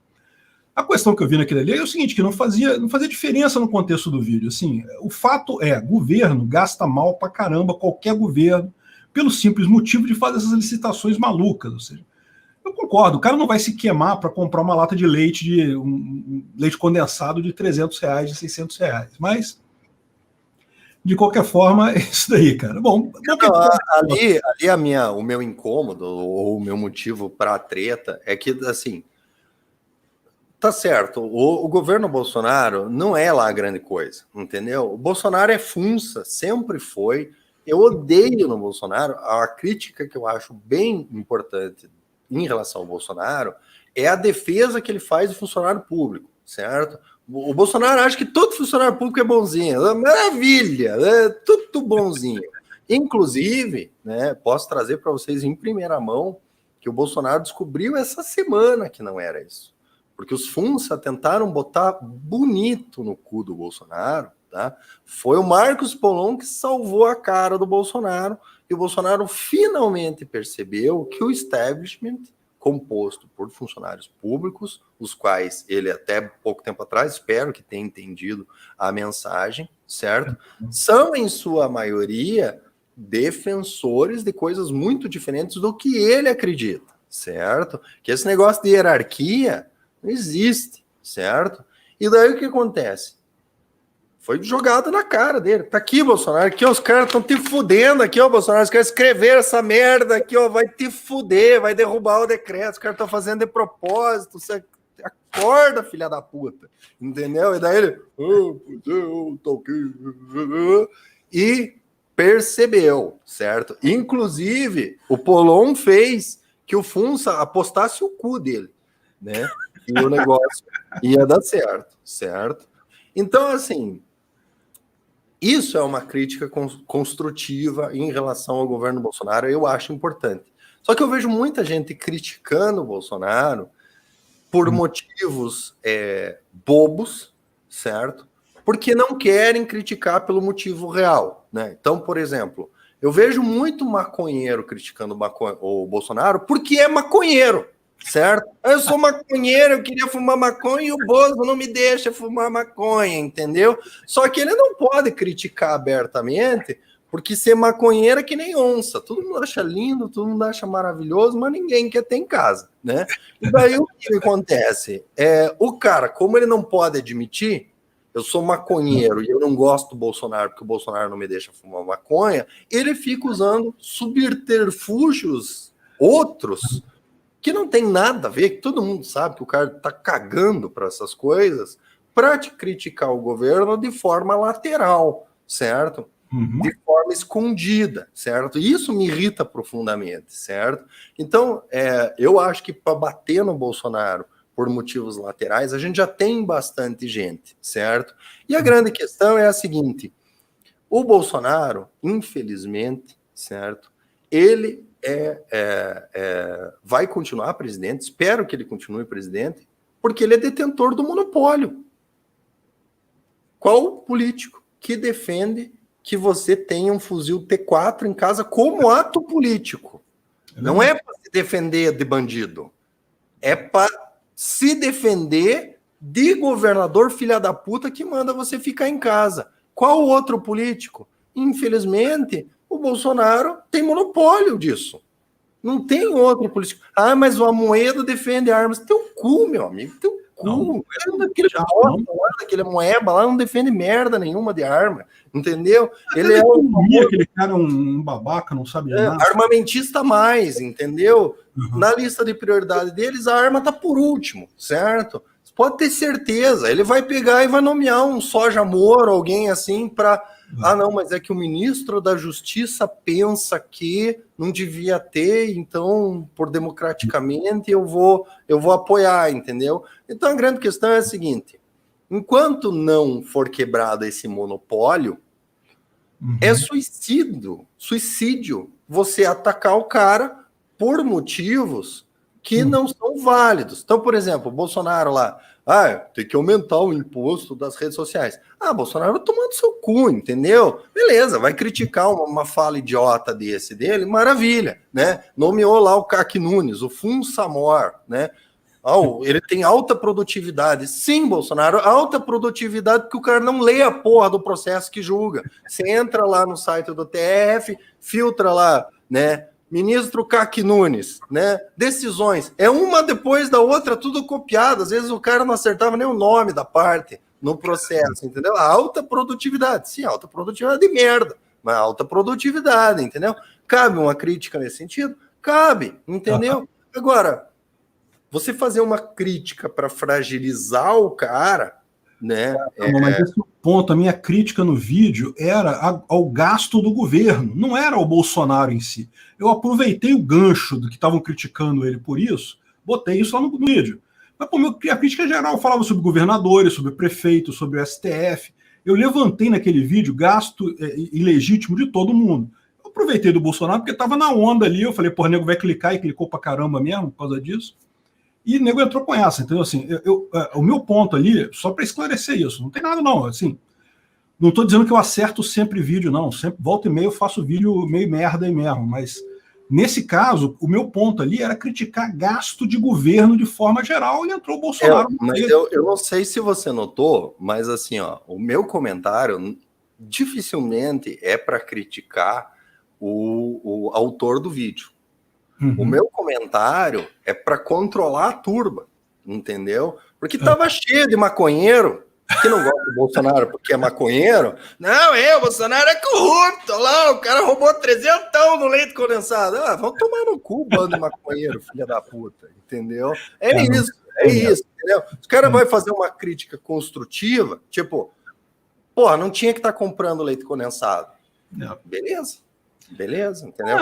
A questão que eu vi naquele ali é o seguinte, que não fazia diferença no contexto do vídeo. Assim, o fato governo gasta mal pra caramba, qualquer governo, pelo simples motivo de fazer essas licitações malucas. Ou seja, eu concordo, o cara não vai se queimar para comprar uma lata de leite, um leite condensado de R$300, de R$600. Mas, de qualquer forma, é isso daí, cara. Bom, ali o meu incômodo, ou o meu motivo para a treta, é que, assim, tá certo, o governo Bolsonaro não é lá a grande coisa, entendeu? O Bolsonaro é funça, sempre foi. eu odeio no Bolsonaro, a crítica que eu acho bem importante em relação ao Bolsonaro é a defesa que ele faz do funcionário público, certo? O Bolsonaro acha que todo funcionário público é bonzinho, maravilha, é tudo bonzinho. Inclusive, né, posso trazer para vocês em primeira mão que o Bolsonaro descobriu essa semana que não era isso. Porque os Funça tentaram botar bonito no cu do Bolsonaro, tá? Foi o Marcos Polon que salvou a cara do Bolsonaro, e o Bolsonaro finalmente percebeu que o establishment, composto por funcionários públicos, os quais ele até pouco tempo atrás, espero que tenha entendido a mensagem, certo? São, em sua maioria, defensores de coisas muito diferentes do que ele acredita, certo? Que esse negócio de hierarquia não existe, certo? E daí o que acontece? Foi jogado na cara dele. Tá aqui, Bolsonaro, aqui ó, os caras estão te fudendo aqui, ó, Bolsonaro, os caras escreveram essa merda aqui, ó, vai te fuder, vai derrubar o decreto, os caras estão fazendo de propósito, você acorda, filha da puta, entendeu? E daí ele, e percebeu, certo? Inclusive, o Polon fez que o Funça apostasse o cu dele, né? E o negócio ia dar certo, certo? Então, assim, isso é uma crítica construtiva em relação ao governo Bolsonaro, eu acho importante. Só que eu vejo muita gente criticando o Bolsonaro por motivos bobos, certo? Porque não querem criticar pelo motivo real, né? Então, por exemplo, eu vejo muito maconheiro criticando o Bolsonaro porque é maconheiro, certo? Eu sou maconheiro, eu queria fumar maconha e o Bozo não me deixa fumar maconha, entendeu? Só que ele não pode criticar abertamente, porque ser maconheiro é que nem onça. Todo mundo acha lindo, todo mundo acha maravilhoso, mas ninguém quer ter em casa, né? E daí o que acontece? O cara, como ele não pode admitir, eu sou maconheiro e eu não gosto do Bolsonaro porque o Bolsonaro não me deixa fumar maconha, ele fica usando subterfúgios outros que não tem nada a ver, que todo mundo sabe que o cara tá cagando para essas coisas, para te criticar o governo de forma lateral, certo? Uhum. De forma escondida, certo? E isso me irrita profundamente, certo? Então, eu acho que para bater no Bolsonaro por motivos laterais, a gente já tem bastante gente, certo? E a grande questão é a seguinte, o Bolsonaro, infelizmente, certo? Ele vai continuar presidente, espero que ele continue presidente, porque ele é detentor do monopólio. Qual político que defende que você tenha um fuzil T4 em casa como ato político? Não é para se defender de bandido, é para se defender de governador filha da puta que manda você ficar em casa. Qual outro político? Infelizmente, o Bolsonaro tem monopólio disso. Não tem outro político. Ah, mas o Amoedo defende armas. Teu cu, meu amigo, teu cu. Aquele Moeba lá não defende merda nenhuma de arma, entendeu? Ele é aquele cara um babaca, não sabe nada. Armamentista mais, entendeu? Uhum. Na lista de prioridade deles, a arma tá por último, certo? Você pode ter certeza. Ele vai pegar e vai nomear um Soja Moro, alguém assim, para... Ah, não, mas é que o ministro da Justiça pensa que não devia ter, então, por democraticamente, eu vou apoiar, entendeu? Então, a grande questão é a seguinte, enquanto não for quebrado esse monopólio, é suicídio você atacar o cara por motivos que não são válidos. Então, por exemplo, o Bolsonaro lá, tem que aumentar o imposto das redes sociais. Bolsonaro vai tomando seu cu, entendeu? Beleza, vai criticar uma fala idiota dele, maravilha, né? Nomeou lá o CAC Nunes, o Funsamor, né? Ele tem alta produtividade. Sim, Bolsonaro, alta produtividade porque o cara não lê a porra do processo que julga. Você entra lá no site do TF, filtra lá, né? Ministro CAC Nunes, né? Decisões. É uma depois da outra, tudo copiado. Às vezes o cara não acertava nem o nome da parte no processo, entendeu? A alta produtividade. Sim, alta produtividade de merda, mas alta produtividade, entendeu? Cabe uma crítica nesse sentido? Cabe, entendeu? Agora, você fazer uma crítica para fragilizar o cara, né? Mas esse ponto, a minha crítica no vídeo era ao gasto do governo, não era ao Bolsonaro em si. Eu aproveitei o gancho do que estavam criticando ele por isso, botei isso lá no vídeo. Mas a crítica geral falava sobre governadores, sobre prefeitos, sobre o STF. Eu levantei naquele vídeo gasto ilegítimo de todo mundo. Eu aproveitei do Bolsonaro porque estava na onda ali, eu falei, porra, nego vai clicar e clicou pra caramba mesmo por causa disso. E o nego entrou com essa, entendeu? Assim, o meu ponto ali, só para esclarecer isso, não tem nada não, assim, não estou dizendo que eu acerto sempre vídeo, não, sempre volta e meia eu faço vídeo meio merda aí mesmo, mas nesse caso, o meu ponto ali era criticar gasto de governo de forma geral e entrou o Bolsonaro. Mas eu não sei se você notou, mas assim, ó, o meu comentário dificilmente é para criticar o autor do vídeo. O meu comentário é para controlar a turba, entendeu? Porque tava cheio de maconheiro que não gosta do Bolsonaro porque é maconheiro. Não, o Bolsonaro é corrupto. Olha lá, o cara roubou 300 no leite condensado. Ah, vão tomar no cu, bando de maconheiro, filha da puta, entendeu? É isso, entendeu? Os caras vão fazer uma crítica construtiva, tipo, porra, não tinha que estar comprando leite condensado. Beleza, entendeu?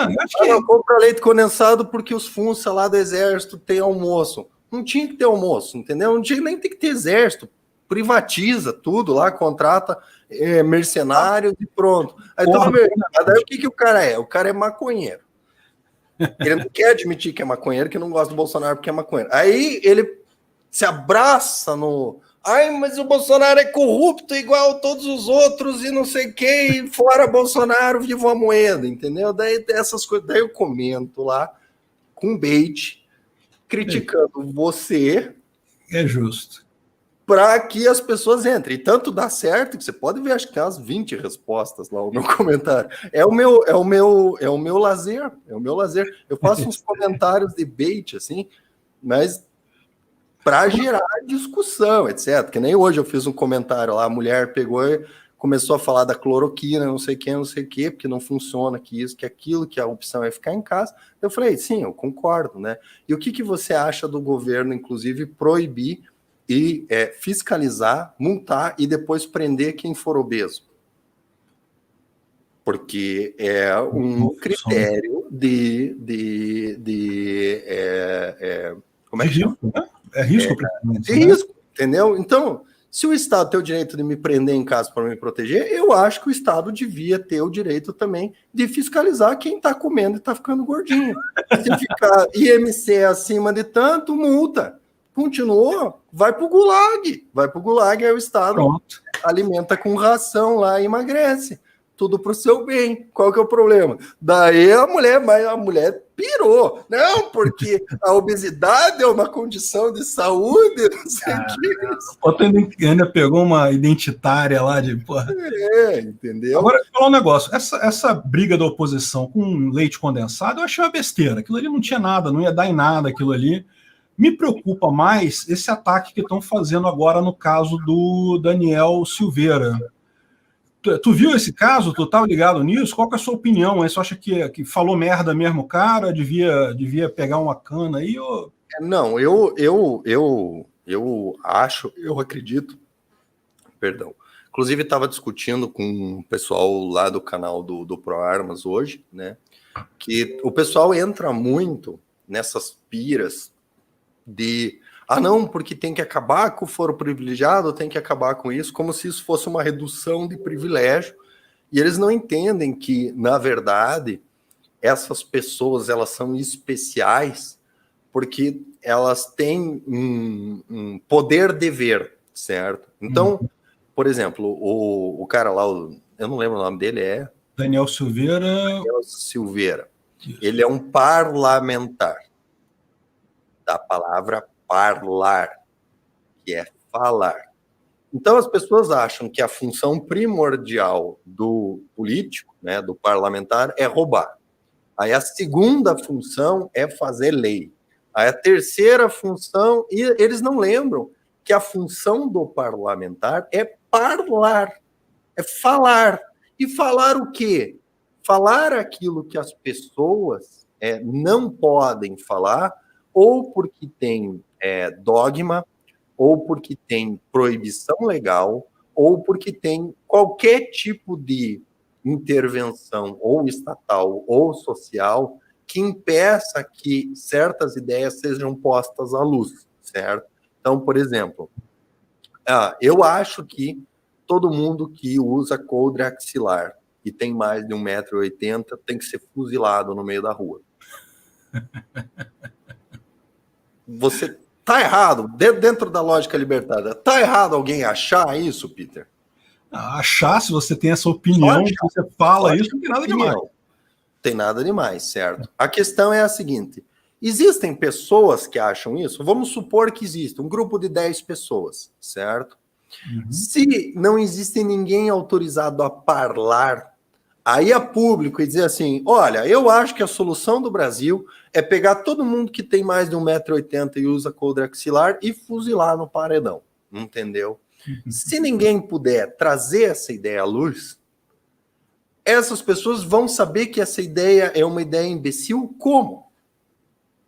Eu compro leite condensado porque os funça lá do exército tem almoço. Não tinha que ter almoço, entendeu? Não tinha nem que ter exército. Privatiza tudo lá, contrata mercenários e pronto. Aí tudo bem. Daí o que o cara é? O cara é maconheiro. Ele não quer admitir que é maconheiro, que não gosta do Bolsonaro porque é maconheiro. Aí ele se abraça no... Ai, mas o Bolsonaro é corrupto igual todos os outros e não sei quem, fora Bolsonaro, viva a moeda, entendeu? Daí essas coisas, daí eu comento lá com bait, criticando você. É justo. Para que as pessoas entrem. E tanto dá certo que você pode ver, acho que tem umas 20 respostas lá no meu comentário. É o meu lazer, Eu faço uns comentários de bait, assim, mas para gerar discussão, etc. Que nem hoje eu fiz um comentário lá, a mulher pegou e começou a falar da cloroquina, não sei o que, porque não funciona, que isso, que aquilo, que a opção é ficar em casa. Eu falei, sim, eu concordo, né? E o que você acha do governo, inclusive, proibir e fiscalizar, multar e depois prender quem for obeso? Porque é um critério como é que chama? É risco, de risco, entendeu? Então, se o Estado tem o direito de me prender em casa para me proteger, eu acho que o Estado devia ter o direito também de fiscalizar quem está comendo e está ficando gordinho. Se ficar IMC acima de tanto, multa. Continuou, vai para o Gulag. Vai para o Gulag, aí o Estado alimenta com ração lá e emagrece. Tudo para o seu bem. Qual que é o problema? Daí a mulher pirou. Não, porque a obesidade é uma condição de saúde, não sei o que. Ainda pegou uma identitária lá de... Porra. Entendeu? Agora, vou falar um negócio. Essa briga da oposição com leite condensado, eu achei uma besteira. Aquilo ali não tinha nada, não ia dar em nada aquilo ali. Me preocupa mais esse ataque que estão fazendo agora no caso do Daniel Silveira. Tu viu esse caso? Tu estava ligado nisso? Qual que é a sua opinião? Você acha que falou merda mesmo o cara? Devia pegar uma cana aí? Ou... Não, eu acredito, perdão. Inclusive, estava discutindo com o pessoal lá do canal do ProArmas hoje, né? Que o pessoal entra muito nessas piras de... não, porque tem que acabar com o foro privilegiado, tem que acabar com isso, como se isso fosse uma redução de privilégio. E eles não entendem que, na verdade, essas pessoas, elas são especiais porque elas têm um poder-dever, certo? Então, por exemplo, o cara lá, eu não lembro o nome dele, Daniel Silveira. Daniel Silveira. Isso. Ele é um parlamentar. Da palavra parlar, que é falar. Então, as pessoas acham que a função primordial do político, né, do parlamentar, é roubar. Aí a segunda função é fazer lei. Aí a terceira função, e eles não lembram que a função do parlamentar é parlar, é falar. E falar o quê? Falar aquilo que as pessoas não podem falar, ou porque tem dogma, ou porque tem proibição legal, ou porque tem qualquer tipo de intervenção, ou estatal, ou social, que impeça que certas ideias sejam postas à luz, certo? Então, por exemplo, eu acho que todo mundo que usa coldre axilar e tem mais de 1,80 m tem que ser fuzilado no meio da rua. Você tá errado, dentro da lógica libertária, tá errado alguém achar isso, Peter? Achar, se você tem essa opinião, se você fala isso, não tem nada demais. Tem nada demais, certo? A questão é a seguinte: existem pessoas que acham isso? Vamos supor que existe um grupo de 10 pessoas, certo? Uhum. Se não existe ninguém autorizado a falar, aí a público e dizer assim, olha, eu acho que a solução do Brasil é pegar todo mundo que tem mais de 1,80 m e usa coldre axilar e fuzilar no paredão, entendeu? Se ninguém puder trazer essa ideia à luz, essas pessoas vão saber que essa ideia é uma ideia imbecil como?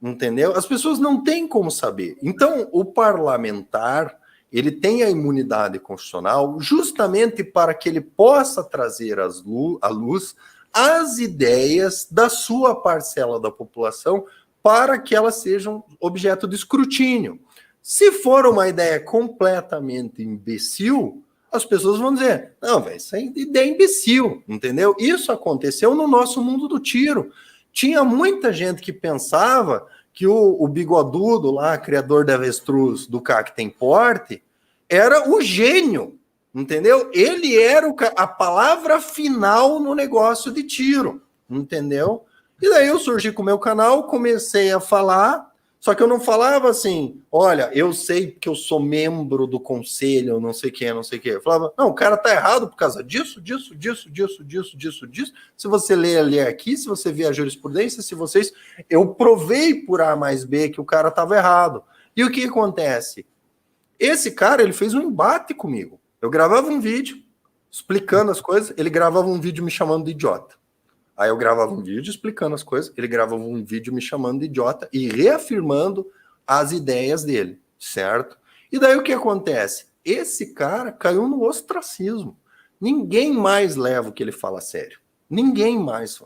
Entendeu? As pessoas não têm como saber. Então, o parlamentar, ele tem a imunidade constitucional justamente para que ele possa trazer à luz as ideias da sua parcela da população para que elas sejam objeto de escrutínio. Se for uma ideia completamente imbecil, as pessoas vão dizer, não, velho, isso é ideia imbecil, entendeu? Isso aconteceu no nosso mundo do tiro. Tinha muita gente que pensava que o bigodudo lá, criador da avestruz do CAC tem porte, era o gênio, entendeu? Ele era a palavra final no negócio de tiro, entendeu? E daí eu surgi com o meu canal, comecei a falar, só que eu não falava assim, olha, eu sei que eu sou membro do conselho, não sei quem, não sei o quê. Eu falava, não, o cara tá errado por causa disso. Se você ler aqui, se você ver a jurisprudência, eu provei por A mais B que o cara tava errado. E o que acontece? Esse cara, ele fez um embate comigo. Eu gravava um vídeo explicando as coisas, ele gravava um vídeo me chamando de idiota. Aí eu gravava um vídeo explicando as coisas, ele gravava um vídeo me chamando de idiota e reafirmando as ideias dele, certo? E daí o que acontece? Esse cara caiu no ostracismo. Ninguém mais leva o que ele fala a sério. Ninguém mais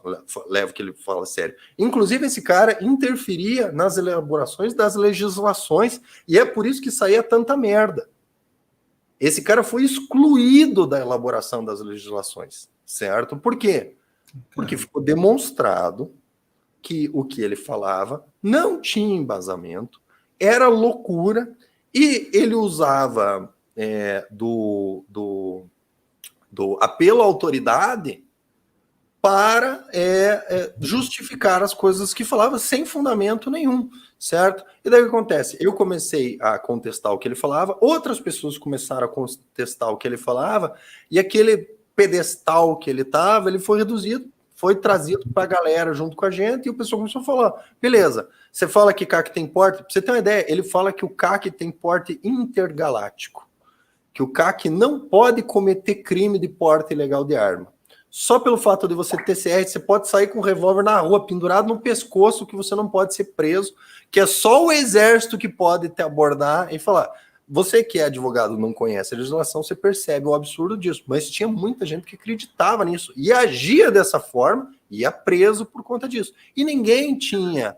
leva o que ele fala a sério. Inclusive, esse cara interferia nas elaborações das legislações e é por isso que saía tanta merda. Esse cara foi excluído da elaboração das legislações, certo? Por quê? Porque ficou demonstrado que o que ele falava não tinha embasamento, era loucura, e ele usava do apelo à autoridade para justificar as coisas que falava sem fundamento nenhum, certo? E daí o que acontece? Eu comecei a contestar o que ele falava, outras pessoas começaram a contestar o que ele falava, e aquele pedestal que ele estava, ele foi reduzido, foi trazido para a galera junto com a gente, e o pessoal começou a falar, beleza, você fala que CAC tem porte, pra você ter uma ideia, ele fala que o CAC tem porte intergaláctico, que o CAC não pode cometer crime de porte ilegal de arma. Só pelo fato de você ter CR, você pode sair com um revólver na rua, pendurado no pescoço, que você não pode ser preso, que é só o exército que pode te abordar e falar. Você que é advogado não conhece a legislação, você percebe o absurdo disso, mas tinha muita gente que acreditava nisso e agia dessa forma, ia preso por conta disso. E ninguém tinha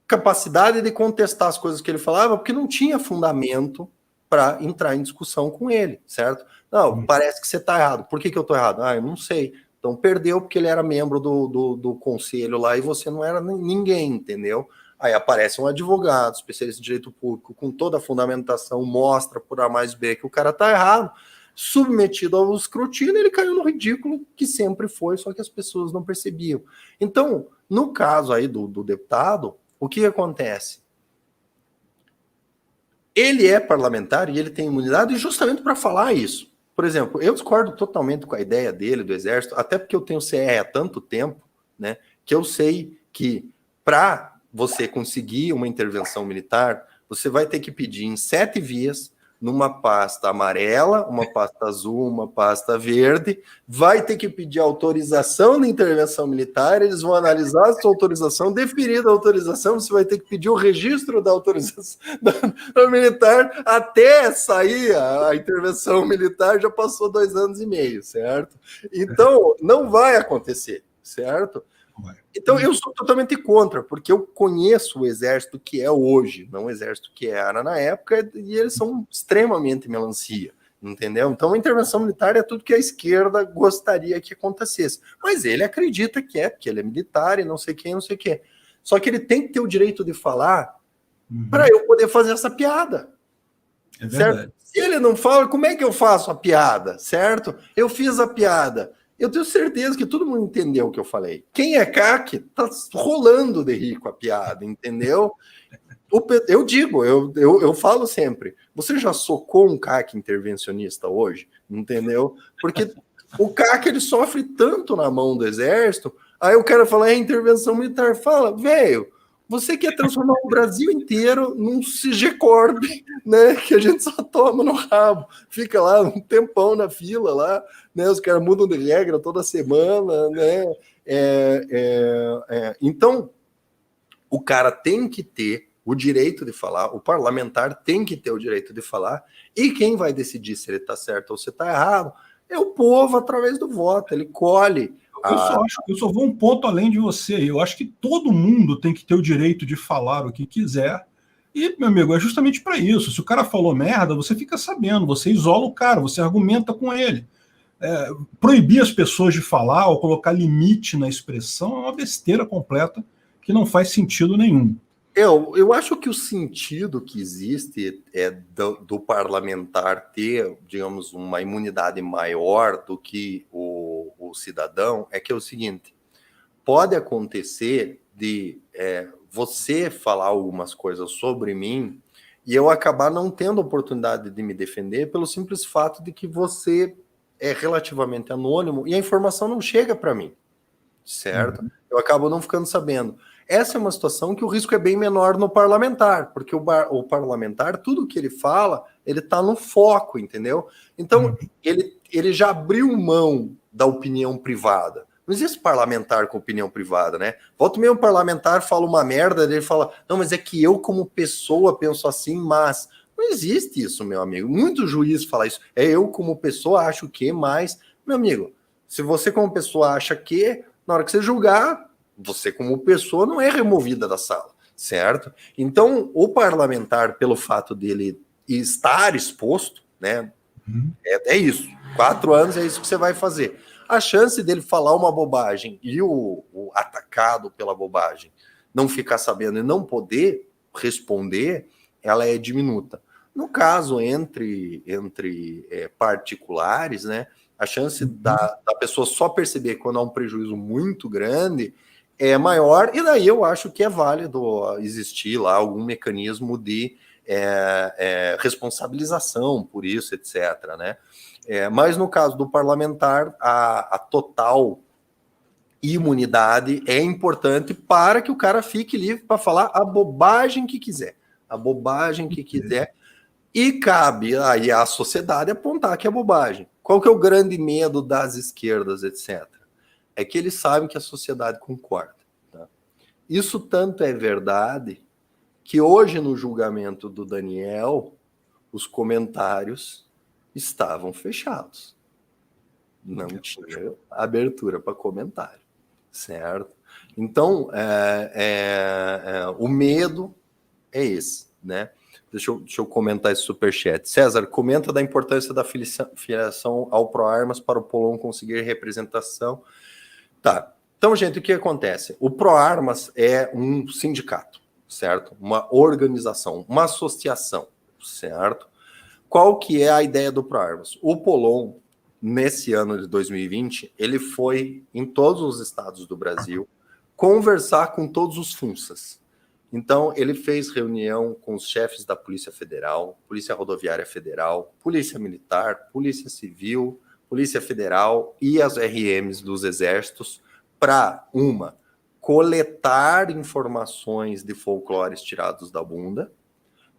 capacidade de contestar as coisas que ele falava, porque não tinha fundamento para entrar em discussão com ele, certo? Não, parece que você está errado. Por que eu estou errado? Eu não sei. Então perdeu porque ele era membro do conselho lá e você não era ninguém, entendeu? Aí aparece um advogado, especialista em direito público, com toda a fundamentação, mostra por A mais B que o cara está errado, submetido ao escrutínio, ele caiu no ridículo que sempre foi, só que as pessoas não percebiam. Então, no caso aí do deputado, o que acontece? Ele é parlamentar e ele tem imunidade justamente para falar isso. Por exemplo, eu discordo totalmente com a ideia dele, do Exército, até porque eu tenho CR há tanto tempo, né, que eu sei que para você conseguir uma intervenção militar, você vai ter que pedir em 7 vias, numa pasta amarela, uma pasta azul, uma pasta verde, vai ter que pedir autorização da intervenção militar, eles vão analisar a sua autorização, deferida a autorização, você vai ter que pedir o registro da autorização da militar, até sair a intervenção militar, já passou 2 anos e meio, certo? Então, não vai acontecer, certo? Então, eu sou totalmente contra, porque eu conheço o exército que é hoje, não o exército que era na época, e eles são extremamente melancia, entendeu? Então, a intervenção militar é tudo que a esquerda gostaria que acontecesse. Mas ele acredita que é, porque ele é militar e não sei quem, não sei o quê. Só que ele tem que ter o direito de falar para eu poder fazer essa piada. É certo? verdade. Se ele não fala, como é que eu faço a piada, certo? Eu fiz a piada. Eu tenho certeza que todo mundo entendeu o que eu falei. Quem é CAC tá rolando de rir com a piada, entendeu? Eu digo, eu falo sempre, você já socou um CAC intervencionista hoje? Entendeu? Porque o CAC ele sofre tanto na mão do exército, aí o cara fala, é intervenção militar. Fala, velho, você quer transformar o Brasil inteiro num CIGECORP, né? Que a gente só toma no rabo. Fica lá um tempão na fila lá, né? Os caras mudam de regra toda semana, né? Então, o cara tem que ter o direito de falar, o parlamentar tem que ter o direito de falar, e quem vai decidir se ele está certo ou se está errado é o povo através do voto, ele colhe. Eu só vou um ponto além de você. Eu acho que todo mundo tem que ter o direito de falar o que quiser. E, meu amigo, é justamente para isso. Se o cara falou merda, você fica sabendo, você isola o cara, você argumenta com ele. Proibir as pessoas de falar ou colocar limite na expressão é uma besteira completa que não faz sentido nenhum. Eu acho que o sentido que existe é do parlamentar ter, digamos, uma imunidade maior do que o cidadão, é que é o seguinte, pode acontecer de você falar algumas coisas sobre mim e eu acabar não tendo oportunidade de me defender pelo simples fato de que você é relativamente anônimo e a informação não chega para mim, certo? Eu acabo não ficando sabendo. Essa é uma situação que o risco é bem menor no parlamentar, porque o parlamentar, tudo que ele fala, ele está no foco, entendeu? Então, ele já abriu mão da opinião privada. Não existe parlamentar com opinião privada, né? Volta meio um parlamentar, fala uma merda, ele fala, não, mas é que eu como pessoa penso assim, mas... Não existe isso, meu amigo. Muito juiz fala isso. Eu como pessoa acho que, mas... Meu amigo, se você como pessoa acha que, na hora que você julgar... Você, como pessoa, não é removida da sala, certo? Então, o parlamentar, pelo fato dele estar exposto, né? É isso. 4 anos é isso que você vai fazer. A chance dele falar uma bobagem e o atacado pela bobagem não ficar sabendo e não poder responder, ela é diminuta. No caso, entre particulares, né? A chance da pessoa só perceber quando há um prejuízo muito grande é maior, e daí eu acho que é válido existir lá algum mecanismo de responsabilização por isso, etc. Né? Mas no caso do parlamentar, a total imunidade é importante para que o cara fique livre para falar a bobagem que quiser. A bobagem que quiser. E cabe aí à sociedade apontar que é bobagem. Qual que é o grande medo das esquerdas, etc.? É que eles sabem que a sociedade concorda. Tá? Isso tanto é verdade que hoje no julgamento do Daniel, os comentários estavam fechados. Não tinha abertura para comentário, certo? Então, o medo é esse, né? Deixa eu comentar esse superchat. César, comenta da importância da filiação ao ProArmas para o Polon conseguir representação. Tá. Então, gente, o que acontece? O ProArmas é um sindicato, certo? Uma organização, uma associação, certo? Qual que é a ideia do ProArmas? O Polon, nesse ano de 2020, ele foi em todos os estados do Brasil conversar com todos os FUNSAs. Então, ele fez reunião com os chefes da Polícia Federal, Polícia Rodoviária Federal, Polícia Militar, Polícia Civil, Polícia Federal e as RMs dos exércitos para, coletar informações de folclores tirados da bunda,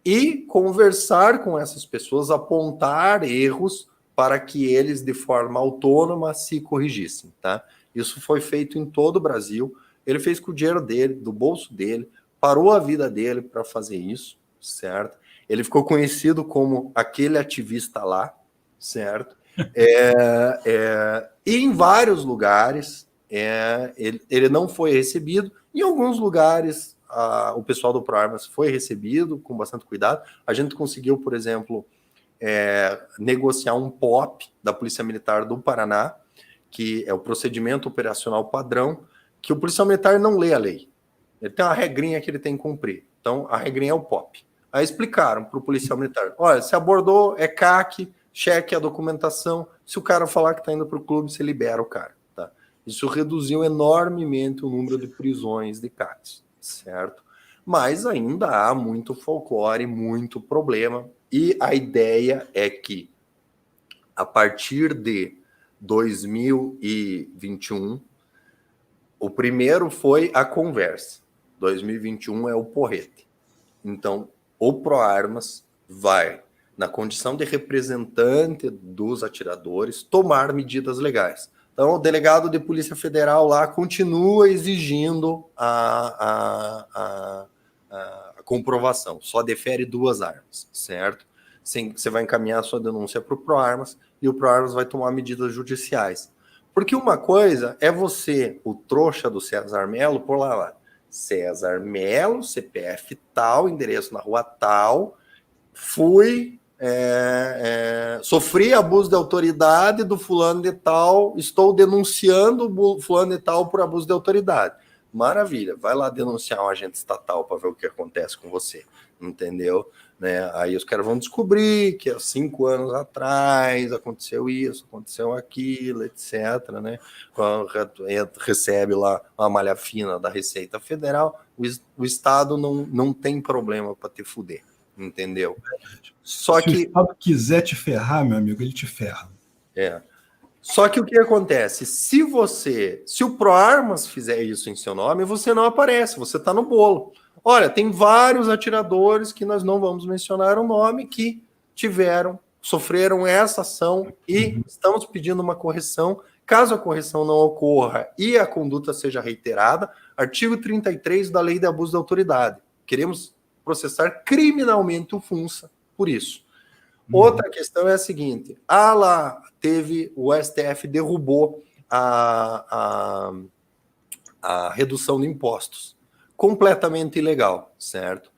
e conversar com essas pessoas, apontar erros para que eles, de forma autônoma, se corrigissem, tá? Isso foi feito em todo o Brasil. Ele fez com o dinheiro dele, do bolso dele, parou a vida dele para fazer isso, certo? Ele ficou conhecido como aquele ativista lá, certo? E em vários lugares ele não foi recebido. Em alguns lugares o pessoal do ProArmas foi recebido com bastante cuidado. A gente conseguiu, por exemplo, negociar um POP da Polícia Militar do Paraná, que é o procedimento operacional padrão, que o policial militar não lê a lei. Ele tem uma regrinha que ele tem que cumprir. Então, a regrinha é o POP. Aí explicaram para o policial militar, olha, se abordou, é CAC, cheque a documentação, se o cara falar que está indo para o clube, você libera o cara. Tá? Isso reduziu enormemente o número de prisões de CACs, certo? Mas ainda há muito folclore, muito problema, e a ideia é que, a partir de 2021, o primeiro foi a conversa, 2021 é o porrete. Então, o ProArmas vai, na condição de representante dos atiradores, tomar medidas legais. Então, o delegado de Polícia Federal lá continua exigindo a comprovação, só defere 2 armas, certo? Você vai encaminhar a sua denúncia para o ProArmas e o ProArmas vai tomar medidas judiciais. Porque uma coisa é você, o trouxa do César Melo, por lá, César Melo, CPF tal, endereço na rua tal, sofri abuso de autoridade do fulano de tal, estou denunciando o fulano de tal por abuso de autoridade. Maravilha, vai lá denunciar um agente estatal para ver o que acontece com você, entendeu? Né? Aí os caras vão descobrir que há 5 anos atrás aconteceu isso, aconteceu aquilo, etc. Né? Quando recebe lá uma malha fina da Receita Federal, o Estado não tem problema para te fuder, entendeu? Só Se o Estado quiser te ferrar, meu amigo, ele te ferra. Só que o que acontece? Se o ProArmas fizer isso em seu nome, você não aparece, você está no bolo. Olha, tem vários atiradores que nós não vamos mencionar o nome que sofreram essa ação e estamos pedindo uma correção. Caso a correção não ocorra e a conduta seja reiterada, artigo 33 da Lei de Abuso de Autoridade. Queremos processar criminalmente o FUNSA por isso. Outra questão é a seguinte, o STF derrubou a redução de impostos. Completamente ilegal, certo?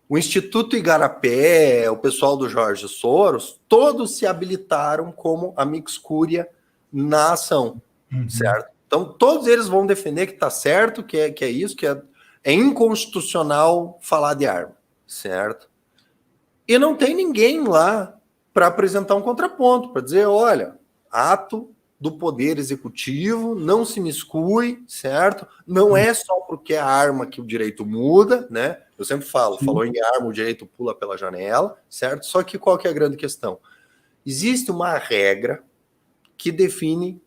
O Instituto Igarapé, o pessoal do Jorge Soros, todos se habilitaram como amicus curiae na ação, certo? Então, todos eles vão defender que está certo, que é isso, que é inconstitucional falar de arma, certo? E não tem ninguém lá para apresentar um contraponto, para dizer, olha, ato do Poder Executivo, não se miscue, certo? Não é só porque é a arma que o direito muda, né? Eu sempre falou em arma, o direito pula pela janela, certo? Só que qual que é a grande questão? Existe uma regra que define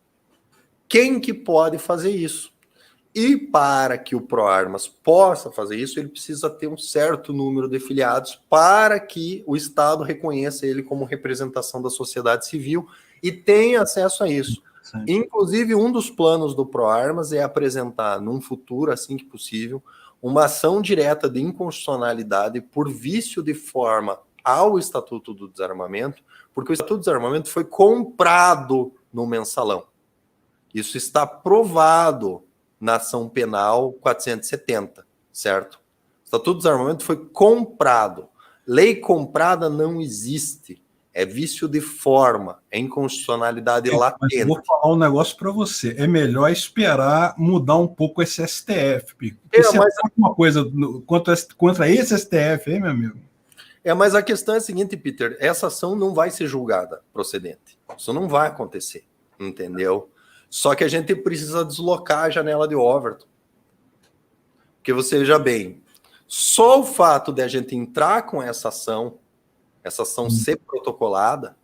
quem que pode fazer isso. E para que o ProArmas possa fazer isso, ele precisa ter um certo número de filiados para que o Estado reconheça ele como representação da sociedade civil e tenha acesso a isso. Sim. Inclusive, um dos planos do ProArmas é apresentar, num futuro, assim que possível, uma ação direta de inconstitucionalidade por vício de forma ao Estatuto do Desarmamento, porque o Estatuto do Desarmamento foi comprado no mensalão. Isso está provado na ação penal 470, certo? O Estatuto do Desarmamento foi comprado. Lei comprada não existe. É vício de forma, é inconstitucionalidade latente. Mas eu vou falar um negócio para você. É melhor esperar mudar um pouco esse STF, Pico. Mas uma coisa contra esse STF, hein, meu amigo? Mas a questão é a seguinte, Peter, essa ação não vai ser julgada procedente. Isso não vai acontecer, entendeu? Só que a gente precisa deslocar a janela de Overton. Porque você veja bem, só o fato de a gente entrar com essa ação ser protocolada,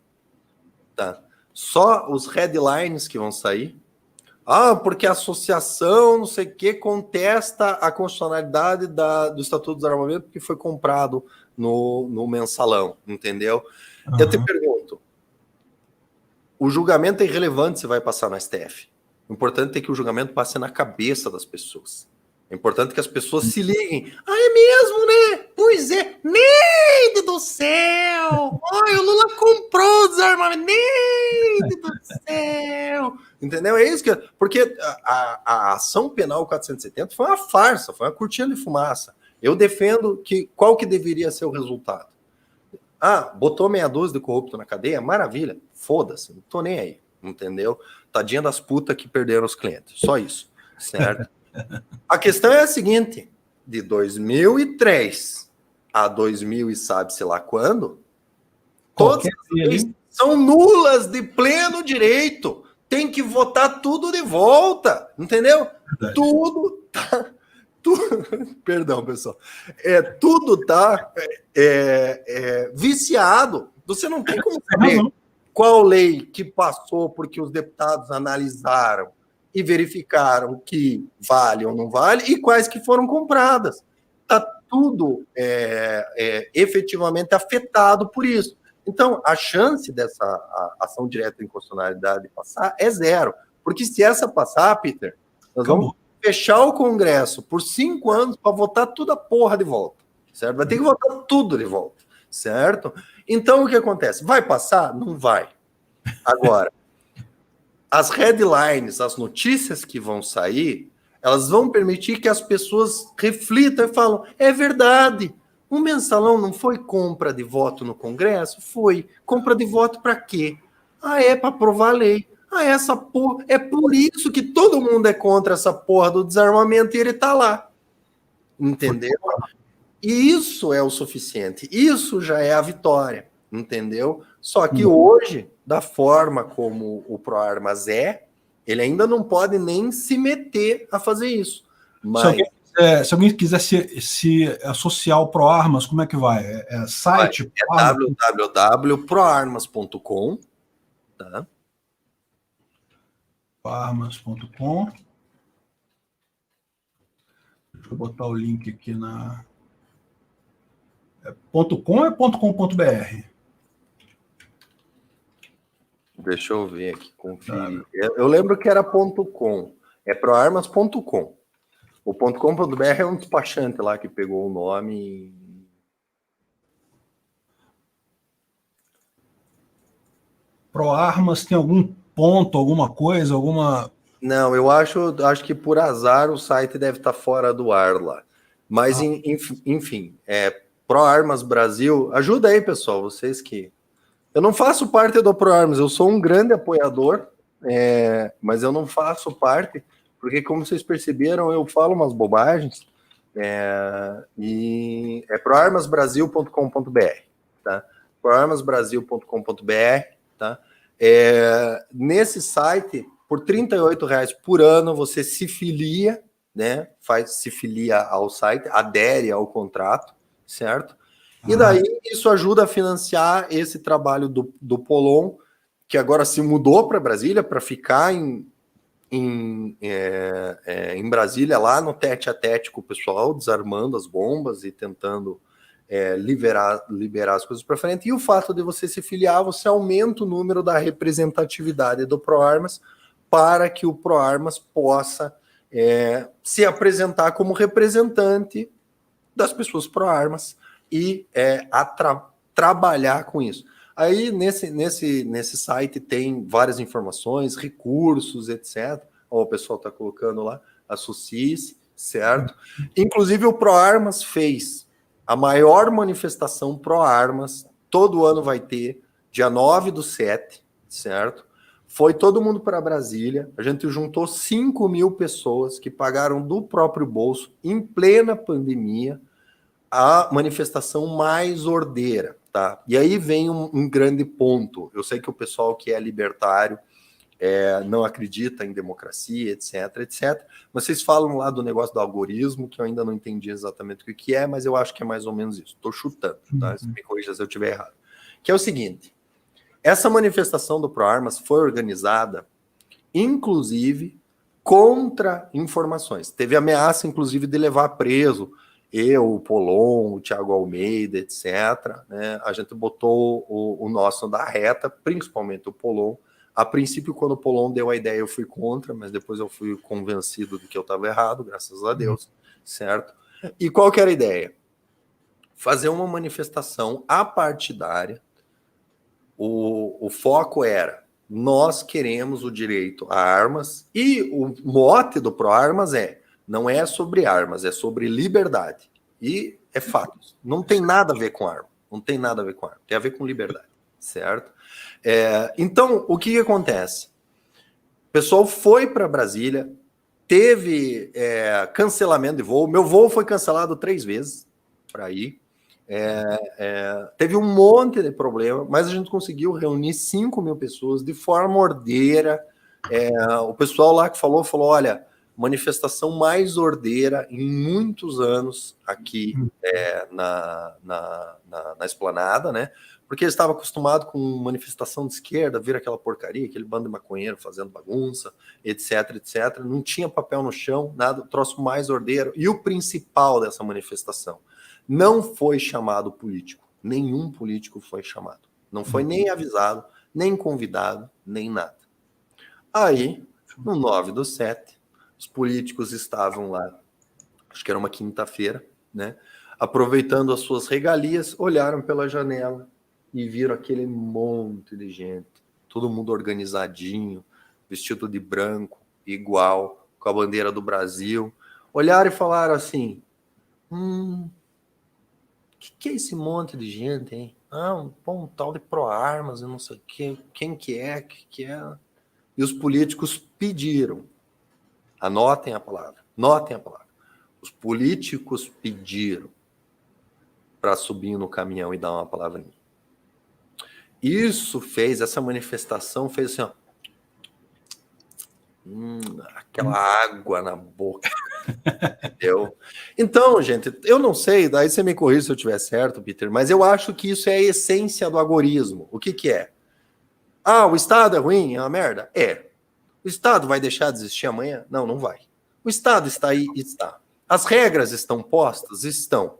tá? Só os headlines que vão sair. Porque a associação, não sei o que, contesta a constitucionalidade do Estatuto do Desarmamento porque foi comprado no mensalão, entendeu? Eu te pergunto, o julgamento é irrelevante se vai passar no STF. O importante é que o julgamento passe na cabeça das pessoas. É importante que as pessoas se liguem. Ah, é mesmo, né? Pois é. Neide do céu! Ai, o Lula comprou o desarmamento. Neide do céu! Entendeu? É isso que... Porque a ação penal 470 foi uma farsa, foi uma cortina de fumaça. Eu defendo que... Qual que deveria ser o resultado? Ah, botou meia dúzia de corrupto na cadeia? Maravilha. Foda-se, não tô nem aí. Entendeu? Tadinha das putas que perderam os clientes. Só isso. Certo? A questão é a seguinte, de 2003 a 2000 e sabe-se lá quando, todas as leis são nulas de pleno direito. Tem que votar tudo de volta, entendeu? Verdade. Tudo tá... Perdão, pessoal. Tudo tá viciado. Você não tem como saber qual lei que passou porque os deputados analisaram e verificaram que vale ou não vale, e quais que foram compradas. Está tudo efetivamente afetado por isso. Então, a chance dessa ação direta de inconstitucionalidade passar é zero. Porque se essa passar, Peter, nós vamos fechar o Congresso por 5 anos para votar toda a porra de volta. Certo? Vai ter que votar tudo de volta. Certo? Então, o que acontece? Vai passar? Não vai. Agora, as headlines, as notícias que vão sair, elas vão permitir que as pessoas reflitam e falam, é verdade, o mensalão não foi compra de voto no Congresso? Foi. Compra de voto para quê? Ah, é para aprovar a lei. Ah, essa porra, é por isso que todo mundo é contra essa porra do desarmamento e ele tá lá. Entendeu? E isso é o suficiente. Isso já é a vitória. Entendeu? Só que hoje, da forma como o ProArmas ele ainda não pode nem se meter a fazer isso. Mas... Se alguém quiser se associar ao ProArmas, como é que vai? Site? www.proarmas.com, tá? proarmas.com. Deixa eu botar o link aqui na... .com ou é .com.br? Deixa eu ver aqui, conferir. Eu lembro que era .com. É proarmas.com. O .com.br é um despachante lá que pegou o nome. ProArmas tem algum ponto, alguma coisa, alguma... Não, eu acho que por azar o site deve estar fora do ar lá. Mas, enfim, ProArmas Brasil. Ajuda aí, pessoal, vocês que... Eu não faço parte do ProArmas, eu sou um grande apoiador, mas eu não faço parte... Porque, como vocês perceberam, eu falo umas bobagens, e é proarmasbrasil.com.br, tá? proarmasbrasil.com.br, tá? Nesse site, por R$38 por ano, você se filia, né? Se filia ao site, adere ao contrato, certo? E daí, isso ajuda a financiar esse trabalho do Polon, que agora se mudou para Brasília, para ficar em Brasília, lá no tete-a-tete com o pessoal, desarmando as bombas e tentando liberar as coisas para frente. E o fato de você se filiar, você aumenta o número da representatividade do ProArmas para que o ProArmas possa se apresentar como representante das pessoas ProArmas e trabalhar com isso. Aí, nesse site tem várias informações, recursos, etc. O pessoal está colocando lá, associe-se, certo? Inclusive, o ProArmas fez a maior manifestação ProArmas, todo ano vai ter, dia 9/7, certo? Foi todo mundo para Brasília, a gente juntou 5.000 pessoas que pagaram do próprio bolso, em plena pandemia, a manifestação mais ordeira. Tá? E aí vem um grande ponto. Eu sei que o pessoal que é libertário não acredita em democracia, etc, etc. Mas vocês falam lá do negócio do algoritmo, que eu ainda não entendi exatamente o que é, mas eu acho que é mais ou menos isso. Estou chutando, tá? Me corrija se eu estiver errado. Que é o seguinte, essa manifestação do ProArmas foi organizada, inclusive, contra informações. Teve ameaça, inclusive, de levar preso eu, o Polon, o Thiago Almeida, etc., né, a gente botou o nosso da reta, principalmente o Polon. A princípio, quando o Polon deu a ideia, eu fui contra, mas depois eu fui convencido de que eu estava errado, graças a Deus, certo? E qual que era a ideia? Fazer uma manifestação apartidária. O foco era, nós queremos o direito a armas, e o mote do Proarmas não é sobre armas, é sobre liberdade. E é fato, não tem nada a ver com arma, não tem nada a ver com arma, tem a ver com liberdade, certo? Então, o que acontece? O pessoal foi para Brasília, teve cancelamento de voo, meu voo foi cancelado 3 vezes para ir, teve um monte de problema, mas a gente conseguiu reunir 5.000 pessoas de forma ordeira. O pessoal lá que falou, olha, manifestação mais ordeira em muitos anos aqui na Esplanada, né? Porque eles estavam acostumados com manifestação de esquerda, vir aquela porcaria, aquele bando de maconheiro fazendo bagunça, etc, etc. Não tinha papel no chão, nada, troço mais ordeiro. E o principal dessa manifestação, não foi chamado político. Nenhum político foi chamado. Não foi nem avisado, nem convidado, nem nada. Aí, no 9/7, os políticos estavam lá, acho que era uma quinta-feira, né? Aproveitando as suas regalias, olharam pela janela e viram aquele monte de gente, todo mundo organizadinho, vestido de branco, igual, com a bandeira do Brasil. Olharam e falaram assim, que é esse monte de gente, hein? Um tal de Proarmas, eu não sei quem que é. E os políticos pediram, notem a palavra. Os políticos pediram para subir no caminhão e dar uma palavrinha. Essa manifestação fez assim, ó, aquela água na boca. Entendeu? Então, gente, eu não sei, daí você me corrija se eu estiver certo, Peter, mas eu acho que isso é a essência do agorismo. O que é? O Estado é ruim, é uma merda? O Estado vai deixar de existir amanhã? Não, não vai. O Estado está aí? Está. As regras estão postas? Estão.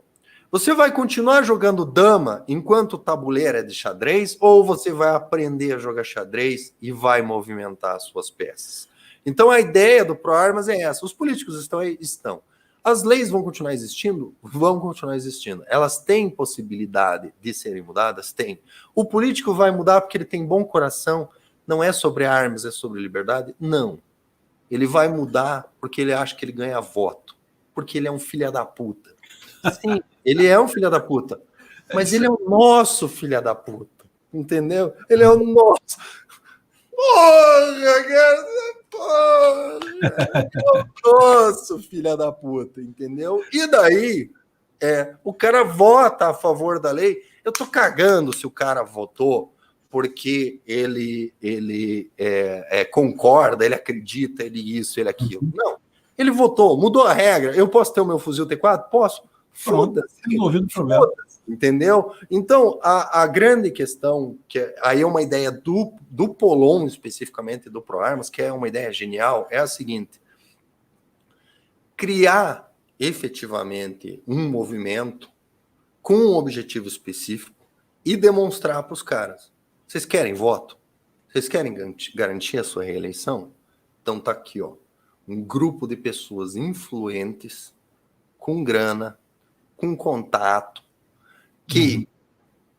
Você vai continuar jogando dama enquanto o tabuleiro é de xadrez, ou você vai aprender a jogar xadrez e vai movimentar as suas peças? Então a ideia do Proarmas é essa. Os políticos estão aí? Estão. As leis vão continuar existindo? Vão continuar existindo. Elas têm possibilidade de serem mudadas? Tem. O político vai mudar porque ele tem bom coração? Não é sobre armas, é sobre liberdade? Não. Ele vai mudar porque ele acha que ele ganha voto. Porque ele é um filho da puta. Sim, ele é um filho da puta. Mas ele é o nosso filho da puta. Entendeu? Ele é o nosso. Nossa, filha da puta, entendeu? E daí, o cara vota a favor da lei. Eu tô cagando se o cara votou porque ele concorda, ele acredita, ele isso, ele aquilo. Não, ele votou, mudou a regra. Eu posso ter o meu fuzil T4? Posso. Foda-se. Foda-se, entendeu? Então, a grande questão, que aí é uma ideia do Polon, especificamente do Proarmas, que é uma ideia genial, é a seguinte: criar efetivamente um movimento com um objetivo específico e demonstrar para os caras. Vocês querem voto? Vocês querem garantir a sua reeleição? Então tá aqui, ó, um grupo de pessoas influentes, com grana, com contato, que,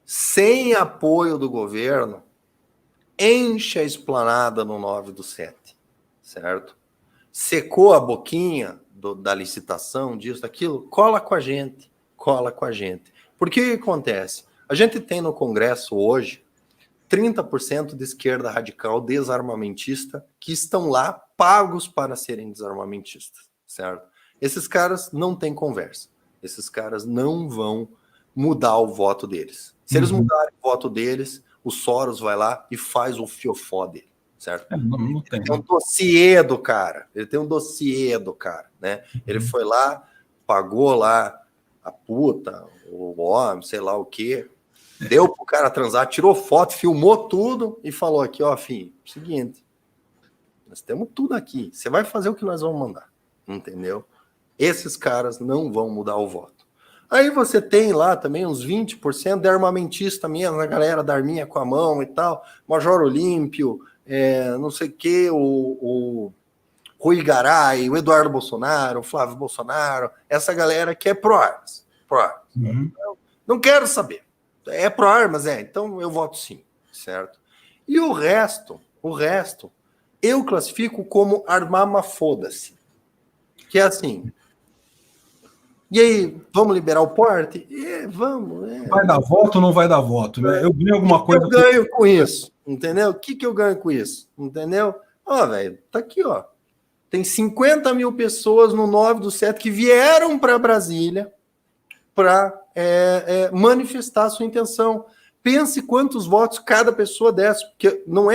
sem apoio do governo, enche a Esplanada no 9/7, certo? Secou a boquinha da licitação, disso, daquilo, cola com a gente. Porque o que acontece? A gente tem no Congresso hoje 30% de esquerda radical desarmamentista que estão lá pagos para serem desarmamentistas, certo? Esses caras não têm conversa. Esses caras não vão mudar o voto deles. Se eles mudarem o voto deles, o Soros vai lá e faz o fiofó dele, certo? Não tem. Ele tem um dossiê do cara. Né? Ele foi lá, pagou lá a puta, o homem, sei lá o quê, deu pro cara transar, tirou foto, filmou tudo e falou aqui, ó, filho, seguinte, nós temos tudo aqui, você vai fazer o que nós vamos mandar, entendeu? Esses caras não vão mudar o voto. Aí você tem lá também uns 20% de armamentista mesmo, a galera da arminha com a mão e tal, Major Olímpio, não sei o que, o Rui Garay, o Eduardo Bolsonaro, o Flávio Bolsonaro, essa galera que é pró-armas. Uhum. Não quero saber. É pró-armas, então eu voto sim, certo? E o resto, eu classifico como armar foda-se. Que é assim. E aí, vamos liberar o porte? Vamos. Vai dar voto ou não vai dar voto? Eu vi alguma coisa. O que eu ganho com isso? Entendeu? O que eu ganho com isso? Entendeu? Ó, velho, tá aqui, ó. Tem 50 mil pessoas no 9/7 que vieram para Brasília para manifestar a sua intenção. Pense quantos votos cada pessoa desse, porque não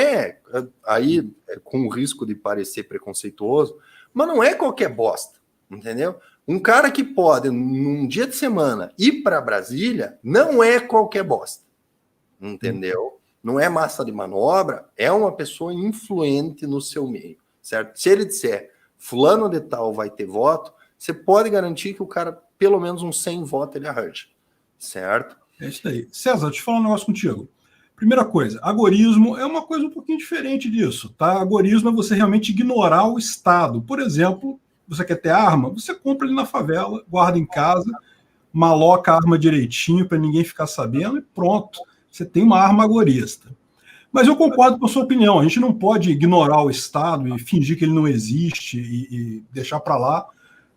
aí com o risco de parecer preconceituoso, mas não é qualquer bosta, entendeu? Um cara que pode, num dia de semana, ir para Brasília, não é qualquer bosta, entendeu? Não é massa de manobra, é uma pessoa influente no seu meio, certo? Se ele disser, fulano de tal vai ter voto, você pode garantir que o cara, pelo menos uns 100 votos, ele arranja, certo? É isso aí. César, deixa eu falar um negócio contigo. Primeira coisa, agorismo é uma coisa um pouquinho diferente disso, tá? Agorismo é você realmente ignorar o Estado. Por exemplo, você quer ter arma? Você compra ali na favela, guarda em casa, maloca a arma direitinho para ninguém ficar sabendo e pronto. Você tem uma arma agorista. Mas eu concordo com a sua opinião. A gente não pode ignorar o Estado e fingir que ele não existe e deixar para lá.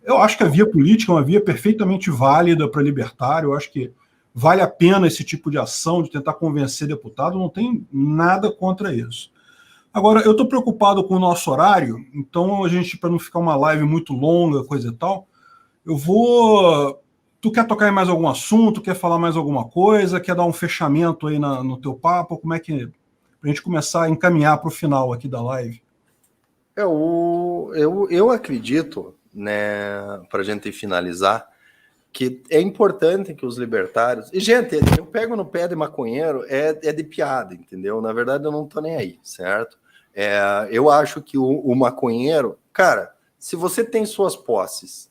Eu acho que a via política é uma via perfeitamente válida para libertário. Eu acho que vale a pena esse tipo de ação, de tentar convencer deputado. Não tem nada contra isso. Agora, eu estou preocupado com o nosso horário, então a gente, para não ficar uma live muito longa, coisa e tal, eu vou... Tu quer tocar em mais algum assunto? Quer falar mais alguma coisa? Quer dar um fechamento aí no teu papo? Como é que... Pra gente começar a encaminhar para o final aqui da live. Eu acredito, né, para a gente finalizar, que é importante que os libertários... E, gente, eu pego no pé de maconheiro, é de piada, entendeu? Na verdade, eu não tô nem aí, certo? Eu acho que o maconheiro... Cara, se você tem suas posses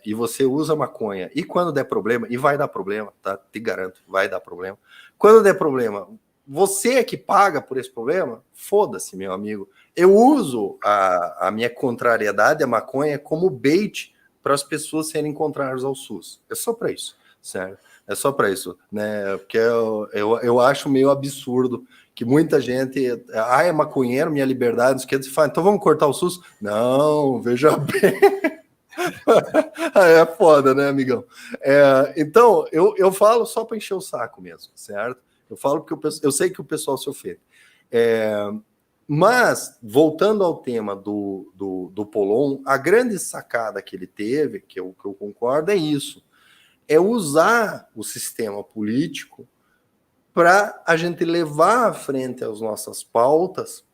e você usa maconha, e quando der problema, e vai dar problema, tá? Te garanto, vai dar problema. Quando der problema, você é que paga por esse problema? Foda-se, meu amigo. Eu uso a minha contrariedade à maconha como bait para as pessoas serem contrárias ao SUS. É só para isso, certo? É só para isso, né? Porque eu acho meio absurdo que muita gente... é maconheiro, minha liberdade, esquerda, se fala, então vamos cortar o SUS? Não, veja bem. É foda, né, amigão? Então, eu falo só para encher o saco mesmo, certo? Eu falo porque eu sei que o pessoal se ofende. Mas, voltando ao tema do Polon, a grande sacada que ele teve, que eu concordo, é isso. É usar o sistema político para a gente levar à frente as nossas pautas,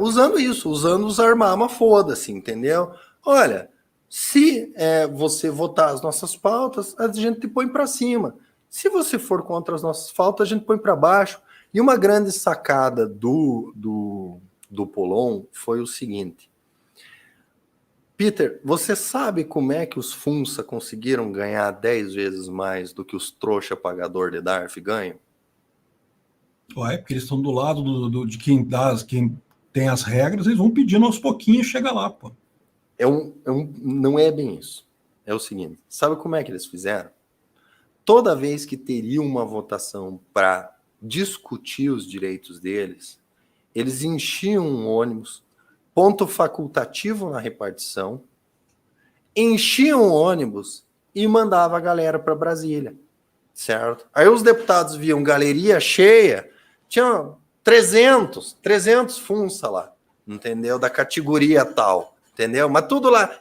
usando isso, usando os armama foda-se, entendeu? Olha, se você votar as nossas pautas, a gente põe para cima. Se você for contra as nossas pautas, a gente põe para baixo. E uma grande sacada do Polon foi o seguinte. Peter, você sabe como é que os Funça conseguiram ganhar 10 vezes mais do que os trouxa pagador de DARF ganham? Porque eles estão do lado de quem tem as regras, eles vão pedindo aos pouquinhos e chega lá, pô. Não é bem isso. É o seguinte, sabe como é que eles fizeram? Toda vez que teria uma votação para discutir os direitos deles, eles enchiam um ônibus, ponto facultativo na repartição, enchiam o ônibus e mandava a galera para Brasília, certo? Aí os deputados viam galeria cheia, tinha 300 Funça lá, entendeu? Da categoria tal, entendeu? Mas tudo lá,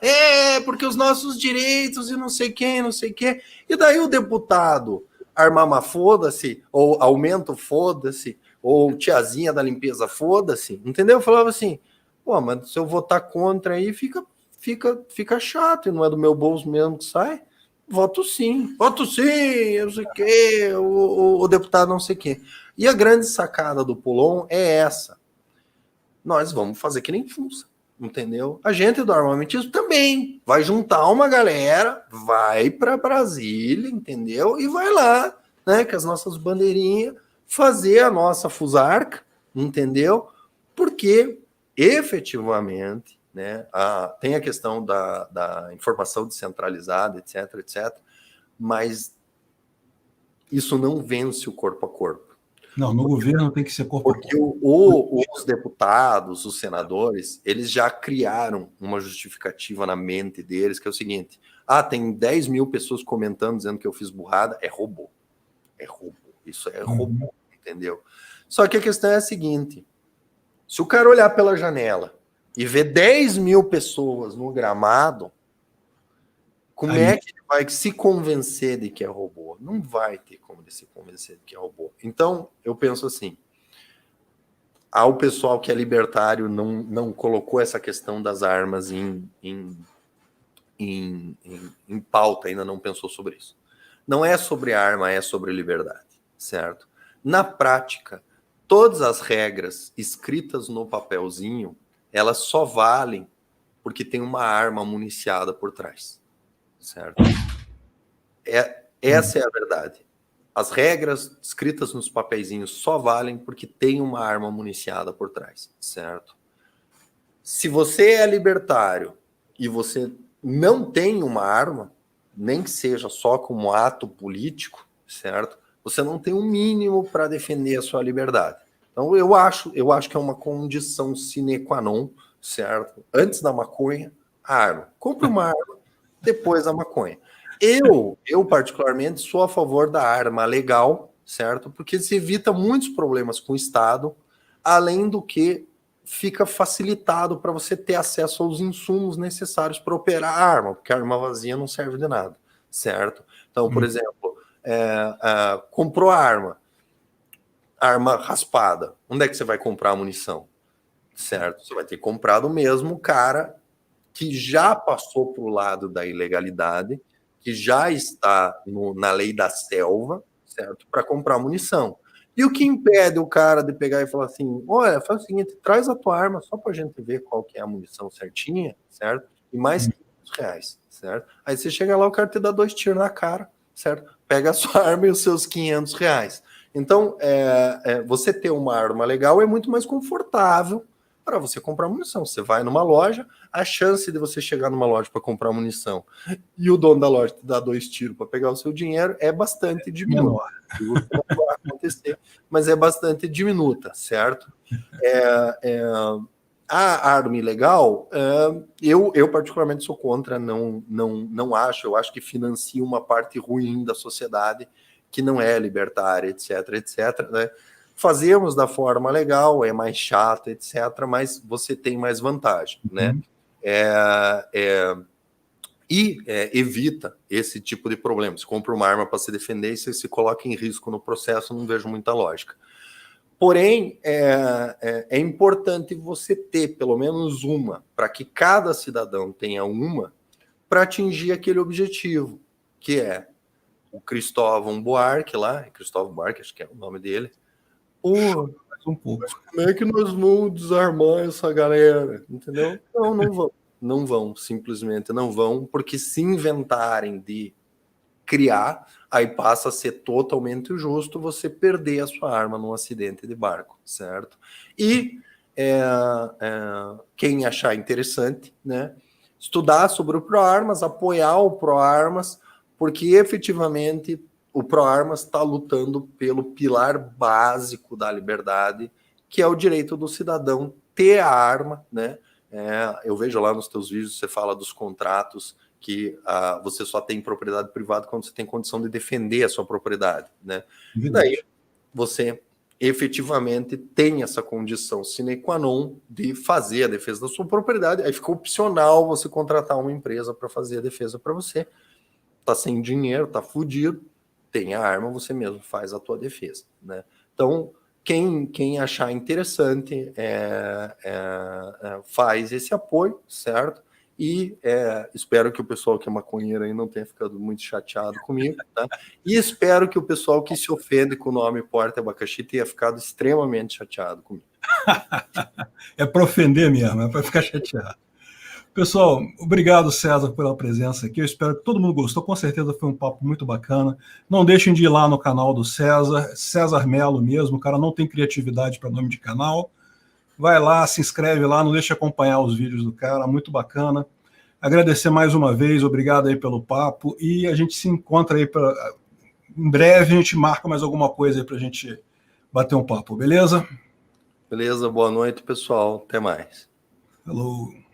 porque os nossos direitos e não sei quem, não sei o quê. E daí o deputado armama foda-se, ou aumento foda-se, ou tiazinha da limpeza foda-se, entendeu? Eu falava assim, pô, mas se eu votar contra aí, fica chato, e não é do meu bolso mesmo que sai. Voto sim, eu sei o quê, o deputado não sei o quê. E a grande sacada do Polon é essa. Nós vamos fazer que nem Funça. entendeu? A gente do armamentismo também vai juntar uma galera, vai para Brasília, entendeu? E vai lá, né, com as nossas bandeirinhas, fazer a nossa fusarca, entendeu? Porque efetivamente, né, tem a questão da informação descentralizada, etc, etc, mas isso não vence o corpo a corpo. Não, no governo tem que ser corpo a corpo. Porque os deputados, os senadores, eles já criaram uma justificativa na mente deles, que é o seguinte: tem 10 mil pessoas comentando dizendo que eu fiz burrada, é robô. É robô. Isso é robô, entendeu? Só que a questão é a seguinte: se o cara olhar pela janela e ver 10 mil pessoas no gramado, como é que ele vai se convencer de que é robô? Não vai ter como ele se convencer de que é robô. Então, eu penso assim, o pessoal que é libertário não colocou essa questão das armas em pauta, ainda não pensou sobre isso. Não é sobre arma, é sobre liberdade, certo? Na prática, todas as regras escritas no papelzinho, elas só valem porque tem uma arma municiada por trás, certo? Essa é a verdade. As regras escritas nos papeizinhos só valem porque tem uma arma municiada por trás, certo? Se você é libertário e você não tem uma arma, nem que seja só como ato político, certo? Você não tem um mínimo para defender a sua liberdade. Então eu acho que é uma condição sine qua non, certo? Antes da maconha, a arma. Compre uma arma, depois a maconha. Eu particularmente sou a favor da arma legal, certo? Porque se evita muitos problemas com o Estado, além do que fica facilitado para você ter acesso aos insumos necessários para operar a arma, porque a arma vazia não serve de nada, certo? Então, por exemplo, comprou a arma raspada, onde é que você vai comprar a munição? Certo? Você vai ter comprado mesmo o cara que já passou para o lado da ilegalidade, que já está na lei da selva, certo? Para comprar munição. E o que impede o cara de pegar e falar assim, olha, faz o seguinte, traz a tua arma só para a gente ver qual que é a munição certinha, certo? E mais R$500, certo? Aí você chega lá, o cara te dá 2 tiros na cara, certo? Pega a sua arma e os seus R$500. Então, você ter uma arma legal é muito mais confortável para você comprar munição. Você vai numa loja, a chance de você chegar numa loja para comprar munição e o dono da loja te dá 2 tiros para pegar o seu dinheiro é bastante diminuta. Não vai acontecer, mas é bastante diminuta, certo? A arma ilegal, eu particularmente sou contra, não acho, eu acho que financia uma parte ruim da sociedade que não é libertária, etc, etc, né? Fazemos da forma legal, é mais chato, etc, mas você tem mais vantagem, né? Evita esse tipo de problema. Você compra uma arma para se defender e você se coloca em risco no processo, não vejo muita lógica. Porém, é importante você ter pelo menos uma, para que cada cidadão tenha uma, para atingir aquele objetivo, que é o Cristóvão Buarque lá, Cristóvão Buarque, acho que é o nome dele. Porra, um pouco. Como é que nós vamos desarmar essa galera? Entendeu? Não vão. Não vão, simplesmente não vão, porque se inventarem de criar, aí passa a ser totalmente justo você perder a sua arma num acidente de barco, certo? E quem achar interessante, né, estudar sobre o ProArmas, apoiar o ProArmas, porque efetivamente o ProArmas está lutando pelo pilar básico da liberdade, que é o direito do cidadão ter a arma, né? Eu vejo lá nos teus vídeos, você fala dos contratos que você só tem propriedade privada quando você tem condição de defender a sua propriedade, né? Daí você efetivamente tem essa condição sine qua non de fazer a defesa da sua propriedade, aí fica opcional você contratar uma empresa para fazer a defesa para você. Tá sem dinheiro, tá fudido, tem a arma, você mesmo faz a tua defesa, né? Então, quem achar interessante faz esse apoio, certo? E espero que o pessoal que é maconheiro aí não tenha ficado muito chateado comigo, tá? E espero que o pessoal que se ofende com o nome Porta Abacaxi tenha ficado extremamente chateado comigo. É para ofender mesmo, é para ficar chateado. Pessoal, obrigado, César, pela presença aqui. Eu espero que todo mundo gostou. Com certeza foi um papo muito bacana. Não deixem de ir lá no canal do César, César Melo mesmo. O cara não tem criatividade para nome de canal. Vai lá, se inscreve lá, não deixe de acompanhar os vídeos do cara, muito bacana. Agradecer mais uma vez, obrigado aí pelo papo. E a gente se encontra aí em breve, a gente marca mais alguma coisa aí para a gente bater um papo, beleza? Beleza, boa noite, pessoal. Até mais. Falou.